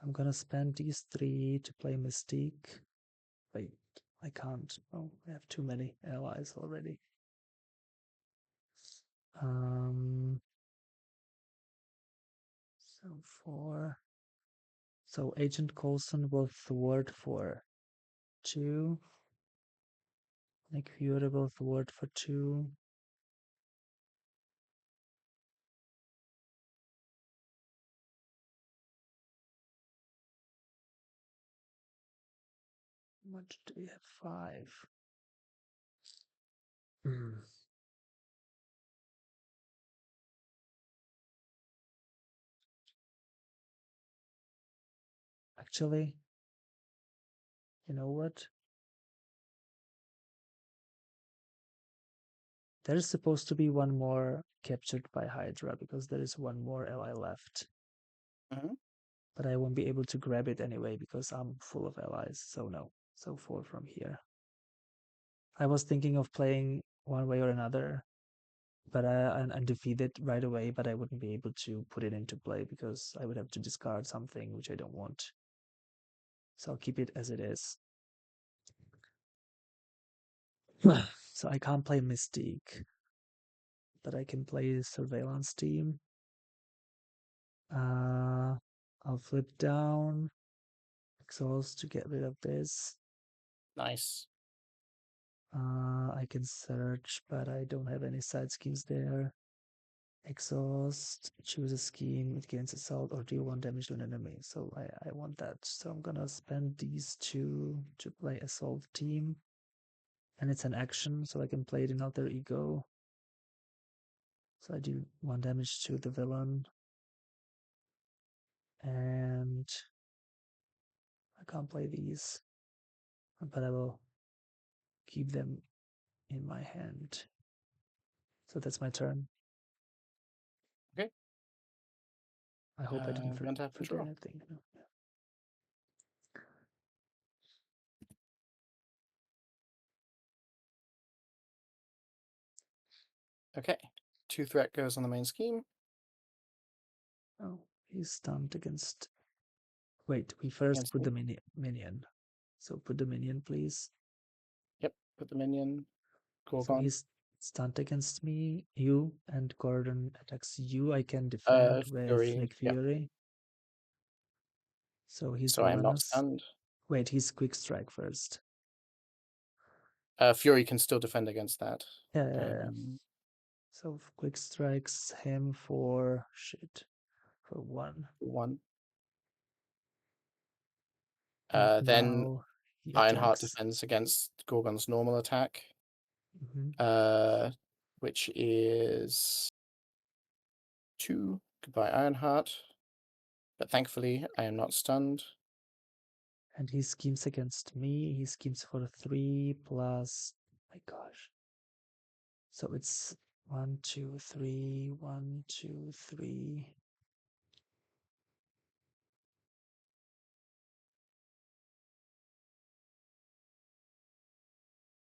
I'm gonna spend these 3 to play Mystique. Wait, I can't. Oh, I have too many allies already. So 4. So Agent Coulson will thwart for 2. Nick Fury will thwart for 2. How much do we have? 5. Actually, you know what? There's supposed to be one more captured by Hydra because there is one more ally left. Mhm. But I won't be able to grab it anyway because I'm full of allies. So no. So 4 from here. I was thinking of playing one way or another, but and defeat it right away, but I wouldn't be able to put it into play because I would have to discard something which I don't want. So I'll keep it as it is. So I can't play Mystique, but I can play Surveillance Team. I'll flip down Exhaust to get rid of this. Nice. I can search, but I don't have any side schemes there. Exhaust, choose a scheme, it gains assault or deal 1 damage to an enemy. So I want that. So I'm gonna spend these 2 to play Assault Team. And it's an action, so I can play it in Alter Ego. So I do 1 damage to the villain. And I can't play these, but I will keep them in my hand. So that's my turn. Okay. I hope I didn't Going to have to forget draw. anything. No. Okay. 2 threat goes on the main scheme. Oh, he's stunned against. Wait, we first Against put me. the minion. So put the minion, please. Yep. Put the minion. So Gorgon. he's stunned against me, you, and Gordon attacks you. I can defend with Fury. Nick Yep. Fury. So he's So I am not villainous. stunned. Wait, he's quick strike first. Fury can still defend against that. Yeah. So quick strikes him for shit. For 1. 1. And Then now he Ironheart attacks. defends against Gorgon's normal attack, Mm-hmm. which is 2. Goodbye, Ironheart. But thankfully, I am not stunned. And he schemes against me. He schemes for 3 plus. My gosh. So it's 1, 2, 3, 1, 2, 3.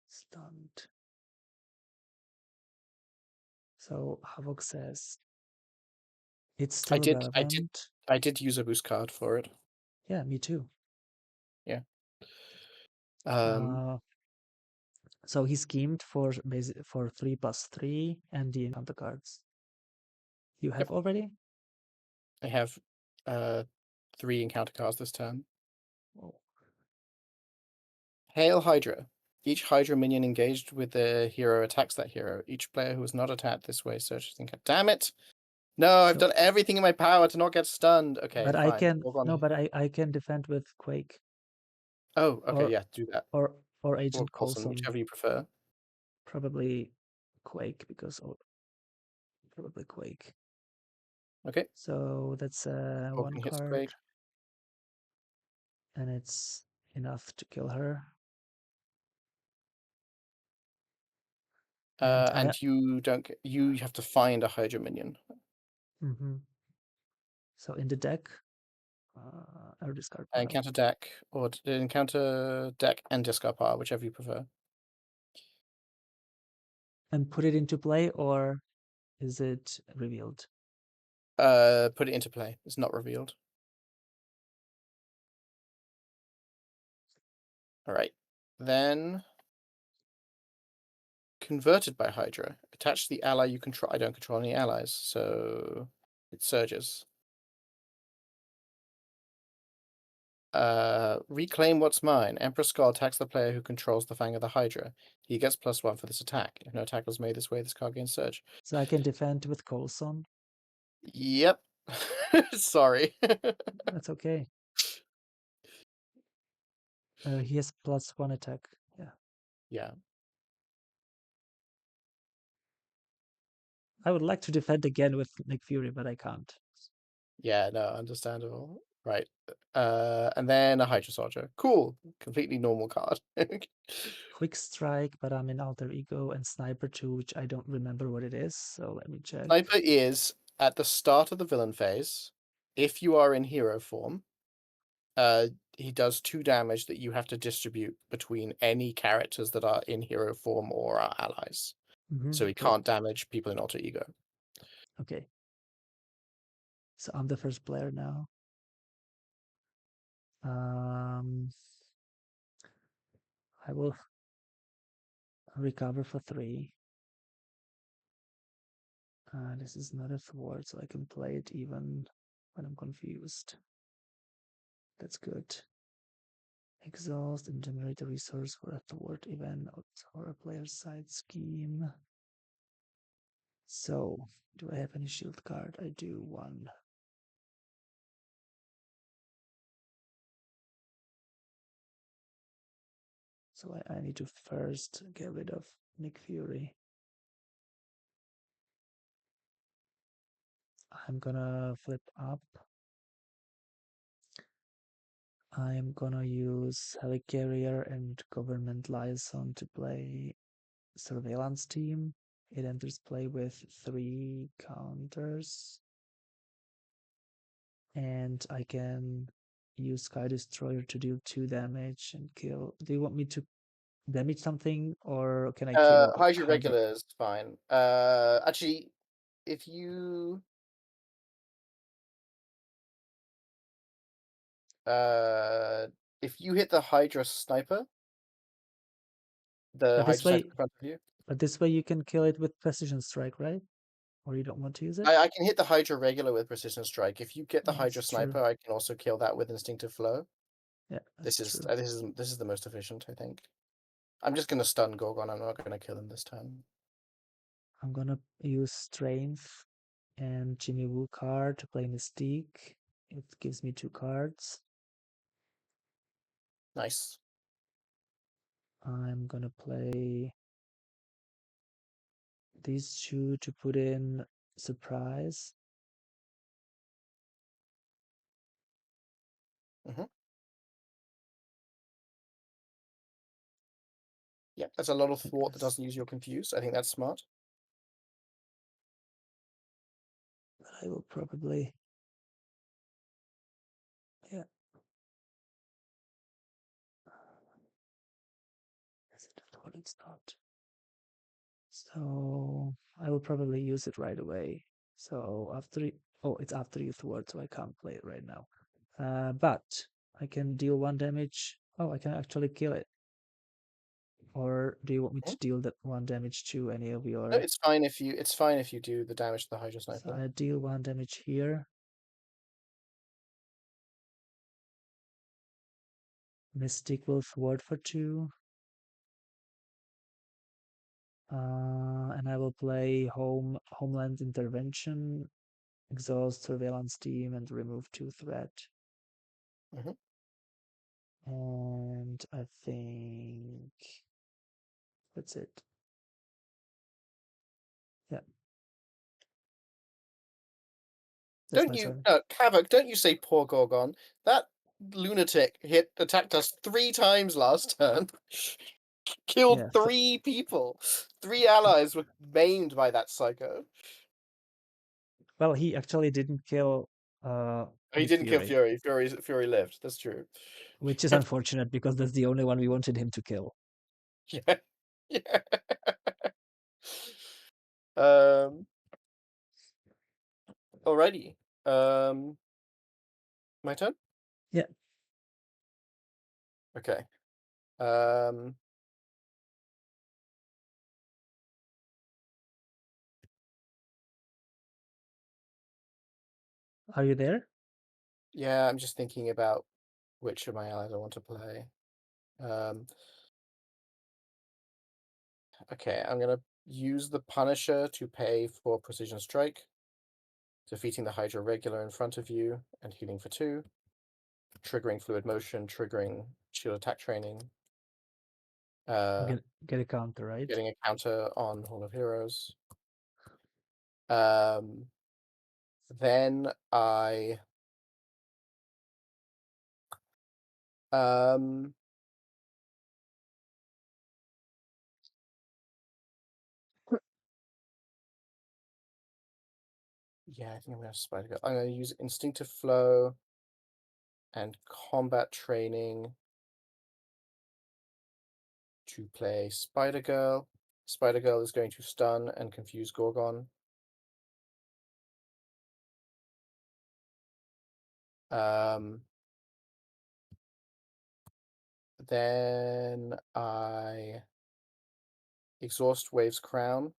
Stunned. So Havok says it's I still did, I did, relevant. I did use a boost card for it. Yeah, me too. Yeah. So he schemed for 3 plus 3 and the encounter cards. You have Yep. already? I have 3 encounter cards this turn. Oh. Hail Hydra. Each Hydra minion engaged with the hero attacks that hero. Each player who is not attacked this way searches the encounter. Damn it! No, I've done everything in my power to not get stunned. Okay, But I fine. can but I can defend with Quake Oh, okay, or yeah, do that. or Or Agent Coulson, Coulson. whichever you prefer. Probably Quake because probably Quake. Okay. So that's 1 Gorgon hits card, Quake. and it's enough to kill her. And And you don't get, you have to find a Hydra minion. So in the deck, I'll discard pile. Encounter deck, or encounter deck and discard pile, whichever you prefer. And put it into play, or is it revealed? Put it into play. It's not revealed. All right. Then converted by Hydra. Attach to the ally you control. I don't control any allies, so it surges. Reclaim what's mine. Emperor Skull attacks the player who controls the Fang of the Hydra. He gets +1 for this attack. If no attack was made this way, this card gains surge. So I can defend with Coulson. Yep. Sorry. That's okay. He has +1 attack. Yeah. Yeah. I would like to defend again with Nick Fury, but I can't. Yeah, no, understandable. Right. And then a Hydra Soldier. Cool. Completely normal card. Quick Strike, but I'm in Alter Ego, and Sniper 2, which I don't remember what it is, so let me check. Sniper is at the start of the villain phase. If you are in hero form, he does 2 damage that you have to distribute between any characters that are in hero form or are allies. So he Okay. can't damage people in alter ego. Okay. So I'm the first player now. I will recover for 3. This is not a thwart, so I can play it even when I'm confused. That's good. Exhaust and generate a resource for a thwart event or a player's side scheme. So, do I have any shield card? I do 1. So I need to first get rid of Nick Fury. I'm gonna flip up. I'm gonna use Helicarrier and Government Liaison to play Surveillance Team. It enters play with 3 counters. And I can use Sky Destroyer to deal 2 damage and kill. Do you want me to damage something, or can I kill Hydra Hydra? regular is fine. Actually, if you hit the Hydra sniper, the But this Hydra sniper way, in front of you, you can kill it with Precision Strike, right? Or you don't want to use it? I can hit the Hydra regular with precision strike. If you get the Yeah, Hydra that's true. sniper, I can also kill that with instinctive flow. Yeah, This that's is true. this is the most efficient, I think. I'm just gonna stun Gorgon. I'm not gonna kill him this time. I'm gonna use Strength and Jimmy Woo card to play Mystique. It gives me 2 cards. Nice. I'm gonna play these 2 to put in Surprise. Mm-hmm. Yeah, that's a lot of thwart that doesn't use your confuse. I think that's smart. I will probably, yeah. Is it what it's not? So I will probably use it right away. So it's after you thwart, so I can't play it right now. But I can deal 1 damage. Oh, I can actually kill it. Or do you want me Mhm. to deal that 1 damage to any of No, your? it's fine if you do the damage to the Hydra So sniper. I deal 1 damage here. Mystic will thwart for 2. And I will play Homeland Intervention, exhaust Surveillance Team, and remove 2 threat. Mm-hmm. And I think that's it. Yeah, that's Don't my you, turn. Havok? Don't you say poor Gorgon? That lunatic attacked us 3 times last turn. Killed Yeah, 3 people. 3 allies were maimed by that psycho. well, he actually didn't kill He Nick didn't kill Fury, Fury. Fury lived. That's true. which is unfortunate because that's the only one we wanted him to kill. Yeah. Yeah. Um. Alrighty. My turn. Yeah, Okay. Um. Are you there? Yeah, I'm just thinking about which of my allies I want to play. Um, okay, I'm gonna use the Punisher to pay for Precision Strike, defeating the Hydra regular in front of you and healing for 2, triggering Fluid Motion, triggering Shield Attack Training, uh, Get a counter, right? getting a counter on Hall of Heroes. Um, then I um yeah, I think I'm gonna Spider Girl. I'm gonna use Instinctive Flow and Combat Training to play Spider Girl. Spider Girl is going to stun and confuse Gorgon. Um, then I exhaust Wave's Crown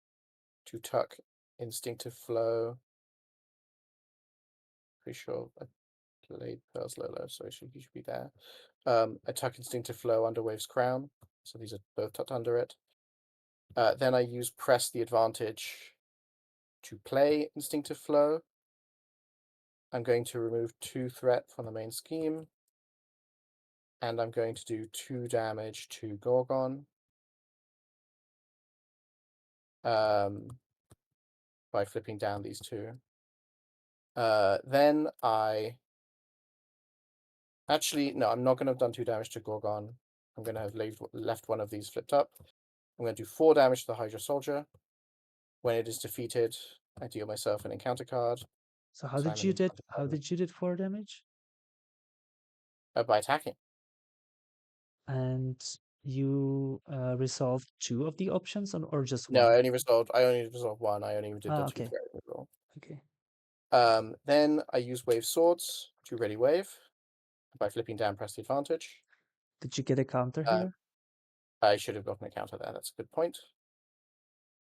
to tuck Instinctive Flow. Pretty sure I played Pearl's Lolo, so he should be there. I tuck Instinctive Flow under Wave's Crown, so these are both tucked under it. Then I use Press the Advantage to play Instinctive Flow. I'm going to remove 2 threat from the main scheme, and I'm going to do 2 damage to Gorgon by flipping down these 2. Then actually, no, I'm not going to have done 2 damage to Gorgon. I'm going to have left one of these flipped up. I'm going to do 4 damage to the Hydra Soldier. When it is defeated, I deal myself an encounter card. So So I'm an encounter how card did you did 4 damage? by attacking. And you resolved 2 of the options or just No, one? I only resolved 1. I only did the Ah, 2 okay. threat removal. Okay. Then I use Wave Swords to ready Wave by flipping down Press the Advantage. Did you get a counter Uh, here? I should have gotten a counter there. That's a good point.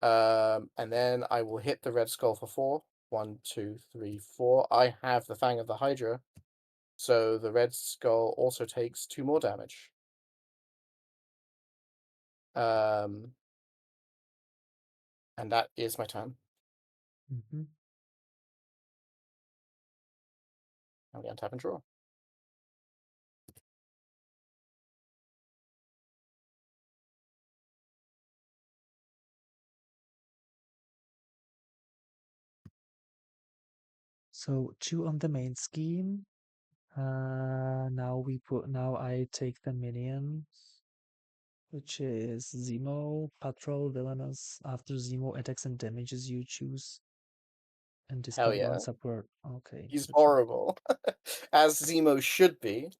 And then I will hit the Red Skull for 4. 1, 2, 3, 4. I have the Fang of the Hydra, so the Red Skull also takes 2 more damage. And that is my turn. Mm-hmm. I'm going to tap and draw. So 2 on the main scheme. Now I take the minions, which is Zemo, Patrol, Villainous. After Zemo attacks and damages, you choose and Hell discard 1 yeah. support. Okay, He's so horrible. As Zemo should be.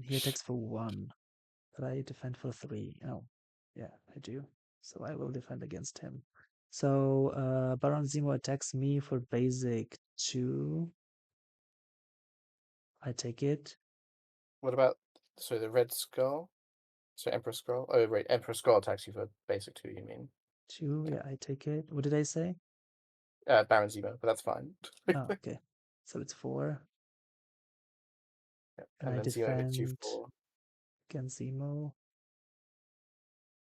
he attacks for 1, but I defend for 3. Oh, yeah, I do. So I will defend against him. So Baron Zemo attacks me for basic 2. I take it. What about the Red Skull? So Emperor Skull? Oh wait, Emperor Skull attacks you for basic 2, you mean? 2, Okay. yeah, I take it. What did I say? Baron Zemo, but that's fine. Oh, okay. So it's 4. Yeah. And And I then Zemo hits you defend for against Zemo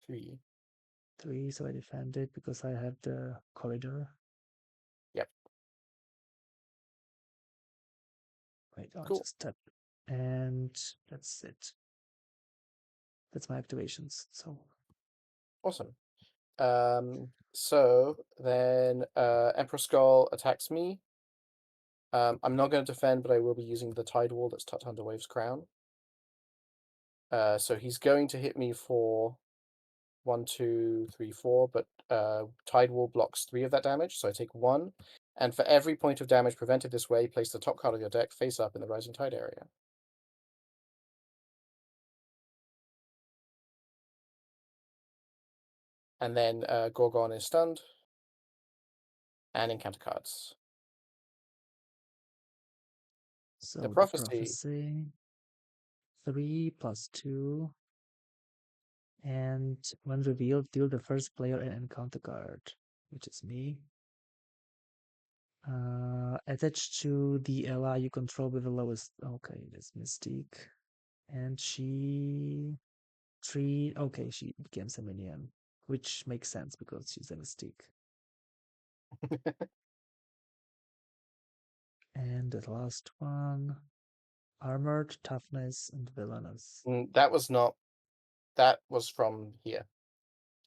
3. 3, so I defend it because I have the corridor. Yep. Wait, I'll Cool. just tap. And that's it. That's my activations. So Awesome. So then Emperor Skull attacks me. I'm not going to defend, but I will be using the Tide Wall that's tucked under Wave's Crown. So he's going to hit me for 1, 2, 3, 4, but Tide Wall blocks 3 of that damage, so I take 1. And for every point of damage prevented this way, place the top card of your deck face up in the Rising Tide area. And then Gorgon is stunned. And encounter cards. The so the Prophecy. prophecy 3 plus 2. And when revealed, deal the first player an encounter card, which is me. Attached to the ally you control with the lowest. Okay, that's Mystique. And she okay, she becomes a minion, which makes sense because she's a Mystique. And the last one, armored, toughness, and villainous. That was not. That was from here.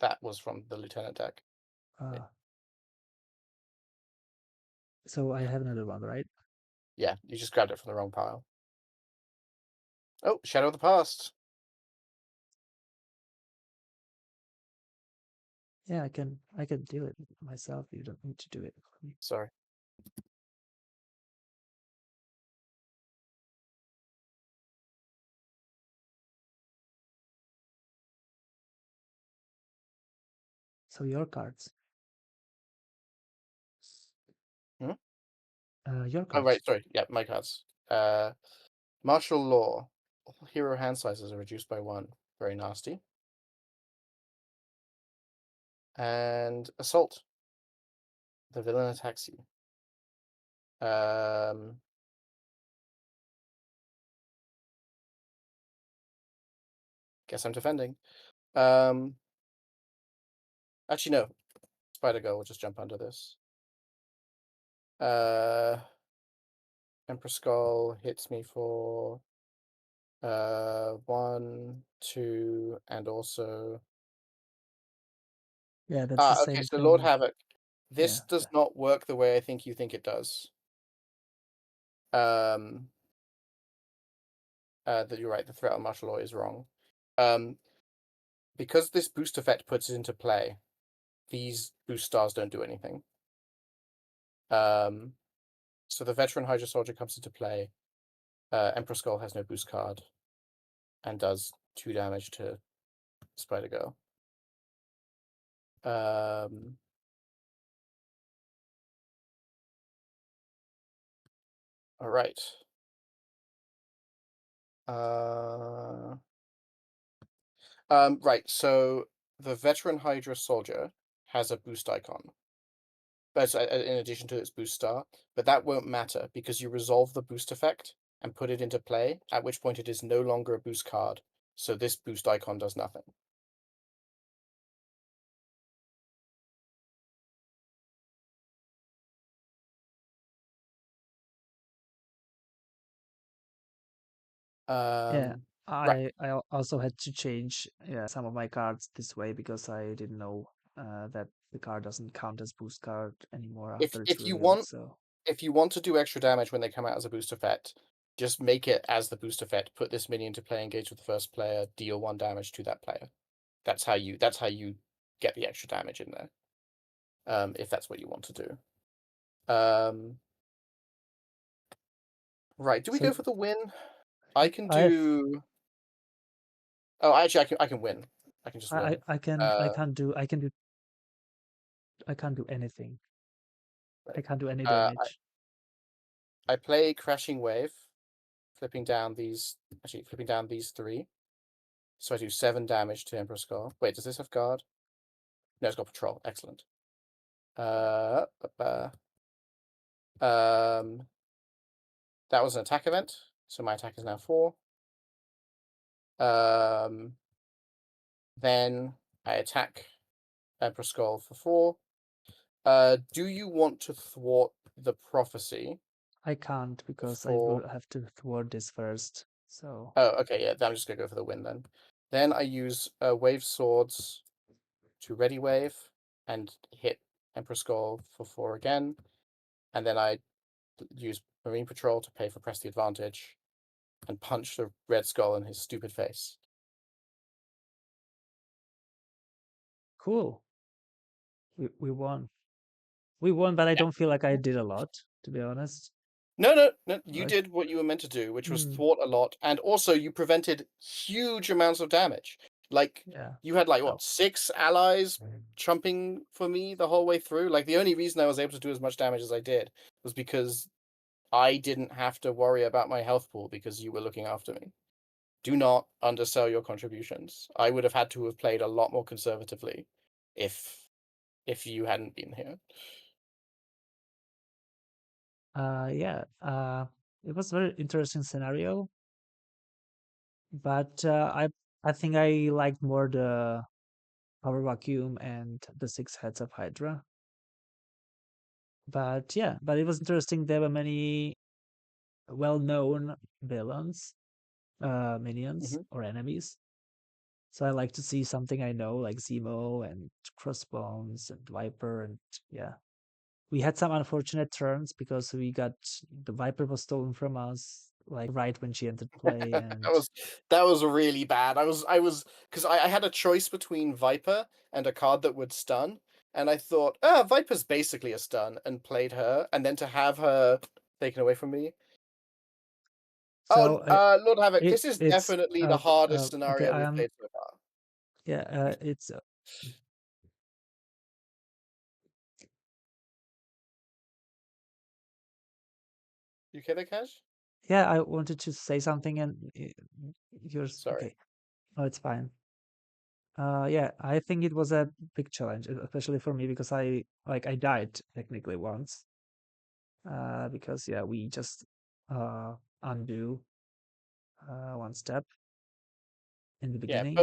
That was from the lieutenant deck. Ah, so I have another one, right? Yeah, you just grabbed it from the wrong pile. Oh, Shadow of the Past. Yeah, I can do it myself. You don't need to do it for me. Sorry. So your cards. Hmm? Your Oh, right. cards. Sorry. Yeah, my cards. Martial Law. Hero hand sizes are reduced by 1. Very nasty. And Assault. The villain attacks you. Guess I'm defending. Actually, no. Spider Girl will just jump under this. Emperor Skull hits me for 1, 2, and also. Yeah, that's the Okay, same so Lord thing. Havok. This Yeah. does not work the way I think you think it does. That you're right, the threat on martial law is wrong. Because this boost effect puts it into play, these boost stars don't do anything. So the veteran Hydra soldier comes into play. Emperor Skull has no boost card and does 2 damage to Spider Girl. All right. Right. So the veteran Hydra soldier has a boost icon. But in addition to its boost star, but that won't matter because you resolve the boost effect and put it into play, at which point it is no longer a boost card. So this boost icon does nothing. Yeah. Right. I also had to change some of my cards this way because I didn't know that the card doesn't count as boost card anymore If after it's if you revealed. want So if you want to do extra damage when they come out as a boost effect, just make it as the boost effect. Put this minion to play, engage with the first player, deal 1 damage to that player. That's how you get the extra damage in there. If that's what you want to do. Right. Do we so go for the win? I can I have do. Oh, actually, I can win. I can just win. I can't do I can't do anything. I Right. can't do any Uh, damage. I play Crashing Wave, flipping down these. Actually, flipping down these 3. So I do 7 damage to Emperor Skull. Wait, does this have guard? No, it's got patrol. Excellent. Uh, uh, um, that was an attack event, so my attack is now 4. Then I attack Emperor Skull for 4. Do you want to thwart the prophecy I can't because I for? will have to thwart this first. So Oh, okay, yeah. I'm just gonna go for the win then. Then I use wave swords to ready wave and hit Emperor Skull for 4 again, and then I use Marine Patrol to pay for press the advantage and punch the Red Skull in his stupid face. cool. We won. We won, but I Yeah. don't feel like I did a lot, to be honest. No, no, no. You Like, did what you were meant to do, which was mm, thwart a lot, and also you prevented huge amounts of damage. Like yeah. you had like Oh, what 6 allies chumping for me the whole way through. Like the only reason I was able to do as much damage as I did was because I didn't have to worry about my health pool because you were looking after me. Do not undersell your contributions. I would have had to have played a lot more conservatively if you hadn't been here. Yeah, it was a very interesting scenario, but I think I liked more the power vacuum and the six heads of Hydra. But yeah, but it was interesting. There were many well-known villains, minions Mhm. or enemies. So I like to see something I know, like Zemo and Crossbones and Viper, and yeah. We had some unfortunate turns because the Viper was stolen from us, like right when she entered play, That and was that was really bad. I was because I had a choice between Viper and a card that would stun, and I thought, Viper's basically a stun, and played her, and then to have her taken away from me. Oh, so Lord Havok, it this is it's definitely the hardest okay. scenario we've played so far. Yeah, it's You okay there, Cash? yeah. I wanted to say something, and yours Sorry. okay. No, it's fine. Yeah, I think it was a big challenge, especially for me because I died technically once. Because yeah, we just uh undo one step in the Yeah, beginning.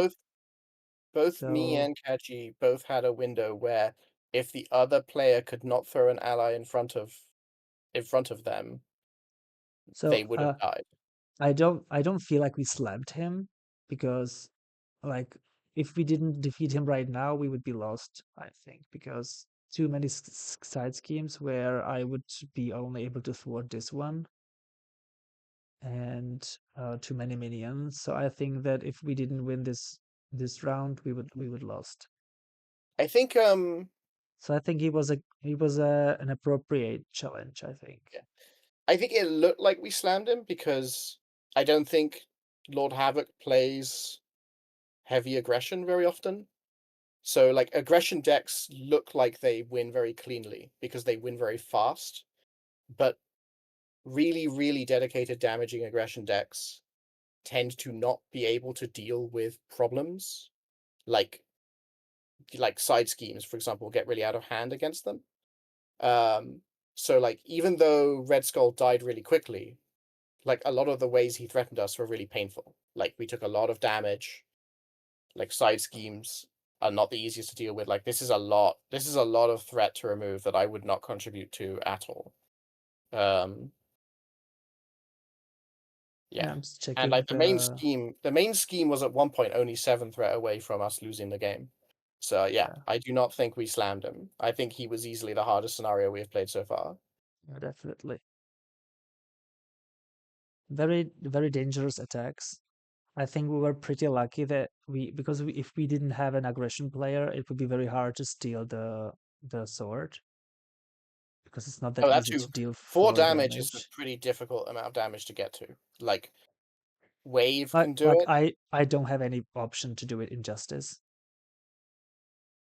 both me So and Kachi both had a window where if the other player could not throw an ally in front of them, so they would have died. I don't feel like we slammed him because like if we didn't defeat him right now, we would be lost, I think, because too many side schemes where I would be only able to thwart this one and too many minions. So I think that if we didn't win this round, we would lost. I think So I think he was an appropriate challenge, I think. yeah. I think it looked like we slammed him because I don't think Lord Havoc plays heavy aggression very often. So like aggression decks look like they win very cleanly because they win very fast, but really, really dedicated damaging aggression decks tend to not be able to deal with problems like side schemes, for example, get really out of hand against them. Um, so like even though Red Skull died really quickly, like a lot of the ways he threatened us were really painful. Like we took a lot of damage. Like side schemes are not the easiest to deal with. Like this is a lot. This is a lot of threat to remove that I would not contribute to at all. Um, Yeah, yeah. I'm just And checking like the the main scheme was at one point only 7 threat away from us losing the game. So yeah, yeah, I do not think we slammed him. I think he was easily the hardest scenario we have played so far. yeah, definitely. Very, very dangerous attacks. I think we were pretty lucky that if we didn't have an aggression player, it would be very hard to steal the sword because it's not that Oh, that easy too. to deal 4 4 damage is a damage. pretty difficult amount of damage to get to. Like Wave Like can do like it. I don't have any option to do it in justice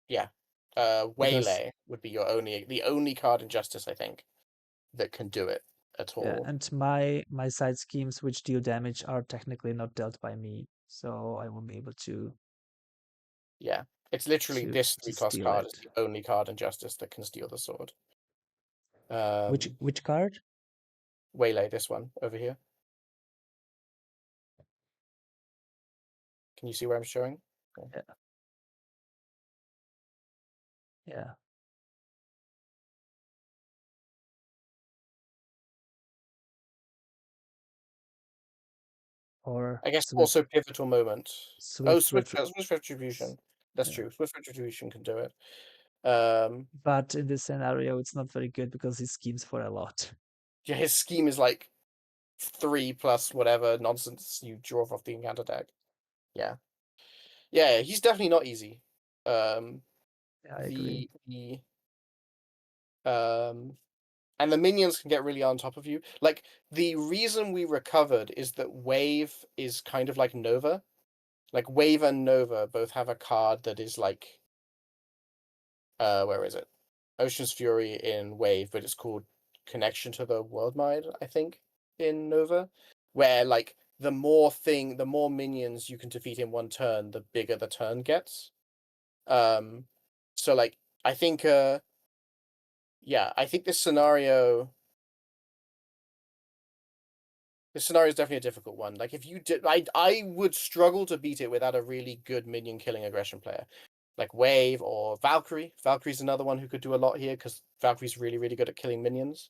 Yeah. because Waylay would be the only card in Justice, I think, that can do it at yeah, all. and my side schemes which deal damage are technically not dealt by me, so I won't be able Yeah. It's literally to this to 3+ steal card is it. the only card in Justice that can steal the sword. Which Um, which card? Waylay, this one over here. Can you see where I'm showing? Yeah. Yeah, yeah, or I guess swift also pivotal moment. Oh, swift retro. Swift Retribution. That's Yeah. true. Swift Retribution can do it. Um, But in this scenario, it's not very good because he schemes for a lot. yeah, his scheme is like 3+ whatever nonsense you draw off the encounter deck. Yeah. Yeah, he's definitely not easy. Um, Yeah, I agree. the um, and the minions can get really on top of you. Like the reason we recovered is that Wave is kind of like Nova. Like Wave and Nova both have a card that is like where is it? Ocean's Fury in Wave, but it's called Connection to the World Mind, I think, in Nova, where like the more minions you can defeat in one turn, the bigger the turn gets. Um, so like I think yeah, I think this scenario This scenario is definitely a difficult one. Like if you did, I would struggle to beat it without a really good minion killing aggression player, like Wave or Valkyrie. Valkyrie's another one who could do a lot here because Valkyrie's really really good at killing minions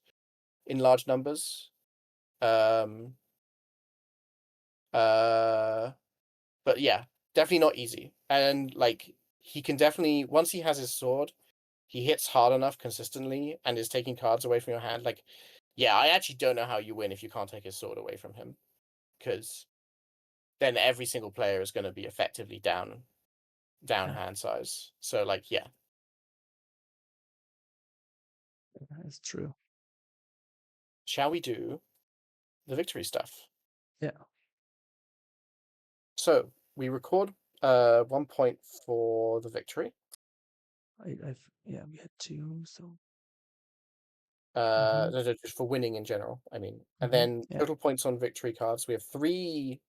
in large numbers. Um. But yeah, definitely not easy. And like he can definitely once he has his sword, he hits hard enough consistently and is taking cards away from your hand. Like, yeah, I actually don't know how you win if you can't take his sword away from him, because then every single player is going to be effectively down Yeah, hand size. So like, yeah, that's true. shall we do the victory stuff? Yeah, So we record 1 point for the victory. yeah, we had two, so No, just for winning in general, I mean. And hmm then yeah. total points on victory cards. We have 3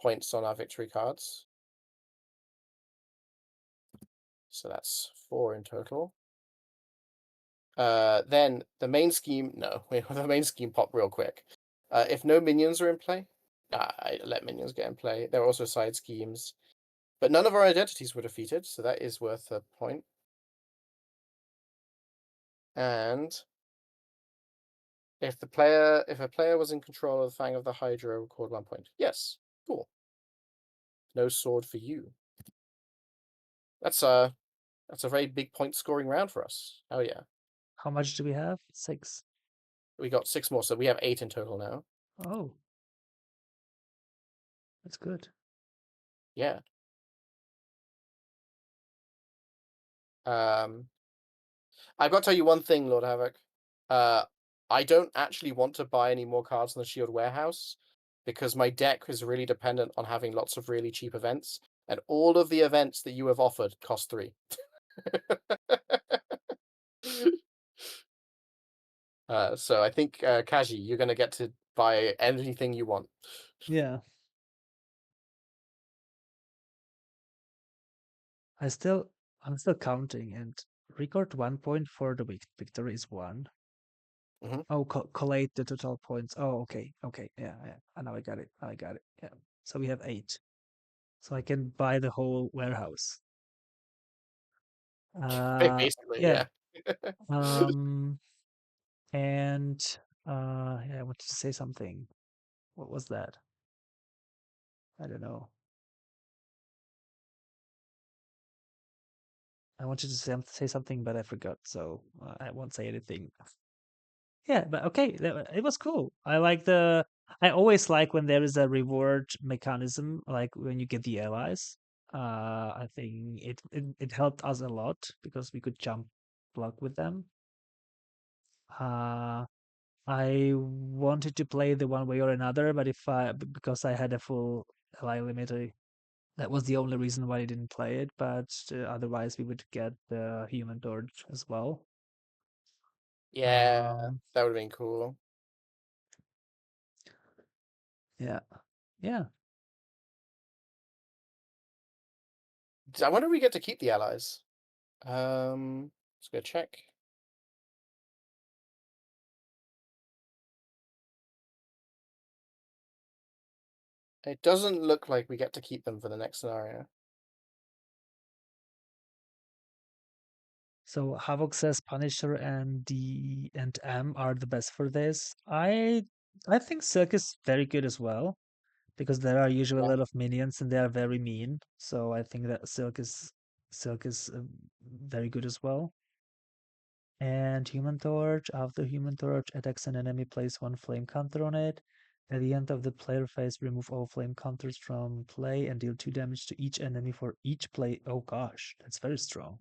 points on our victory cards. So that's 4 in total. Then the main scheme. No, the main scheme pop real quick. If no minions are in play, I let minions get in play. There are also side schemes, but none of our identities were defeated, so that is worth a point. And if a player was in control of the Fang of the Hydra, record 1 point. Yes, cool. No sword for you. That's a very big point scoring round for us. Oh yeah, How much do we have? 6. we got 6 more, so we have 8 in total now. Oh, that's good. Yeah. Um, I've got to tell you one thing, Lord Havoc. Uh, I don't actually want to buy any more cards in the Shield Warehouse because my deck is really dependent on having lots of really cheap events, and all of the events that you have offered cost 3. So I think, Kaji, you're going to get to buy anything you want. Yeah, I still, I'm still counting, and record 1 point for the victory is 1. Mhm. Oh, collate the total points. Oh, okay, okay, yeah, yeah. Now I got it. Now I got it. Yeah. So we have 8. So I can buy the whole warehouse. Basically, Yeah. yeah. Um, and yeah, I wanted to say something. What was that? I don't know. I wanted to say something, but I forgot, so I won't say anything. Yeah, but okay, it was cool. I always like when there is a reward mechanism, like when you get the allies. I think it helped us a lot because we could jump block with them. Uh, I wanted to play the one way or another, but because I had a full ally limit, that was the only reason why I didn't play it. But otherwise, we would get the Human Torch as well. Yeah, Um, that would have been cool. yeah, yeah. I wonder if we get to keep the allies. Let's go check. It doesn't look like we get to keep them for the next scenario. So Havok says Punisher and D and M are the best for this. I think Silk is very good as well because there are usually a Yeah. lot of minions and they are very mean. So I think that Silk is very good as well. And Human Torch, after Human Torch attacks an enemy, place 1 flame counter on it. At the end of the player phase, remove all flame counters from play and deal 2 damage to each enemy for each play. Oh gosh, that's very strong.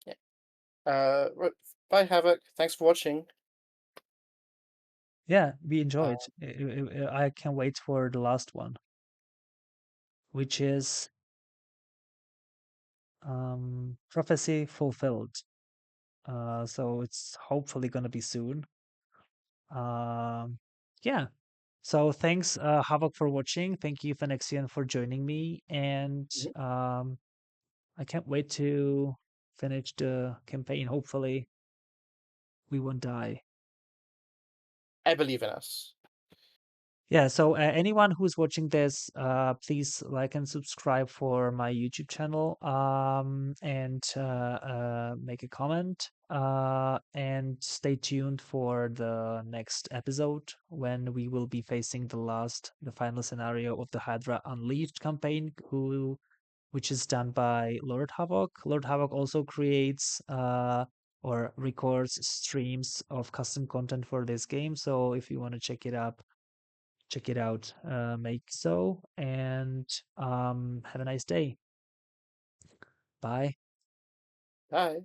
Yeah. Right. Bye, Havoc. Thanks for watching. Yeah, we Uh, enjoyed. I can't wait for the last one, which is Prophecy Fulfilled. So it's hopefully gonna be soon. Um, yeah. So thanks, Havok, for watching. Thank you, Phenexian, for joining me, and mhm. I can't wait to finish the campaign. Hopefully, we won't die. I believe in us. Yeah, so anyone who's watching this, please like and subscribe for my YouTube channel, and make a comment, and stay tuned for the next episode when we will be facing the final scenario of the Hydra Unleashed campaign, which is done by Lord Havok. Lord Havok also creates or records streams of custom content for this game, so if you want to check it out, make so, and have a nice day. Bye. Bye.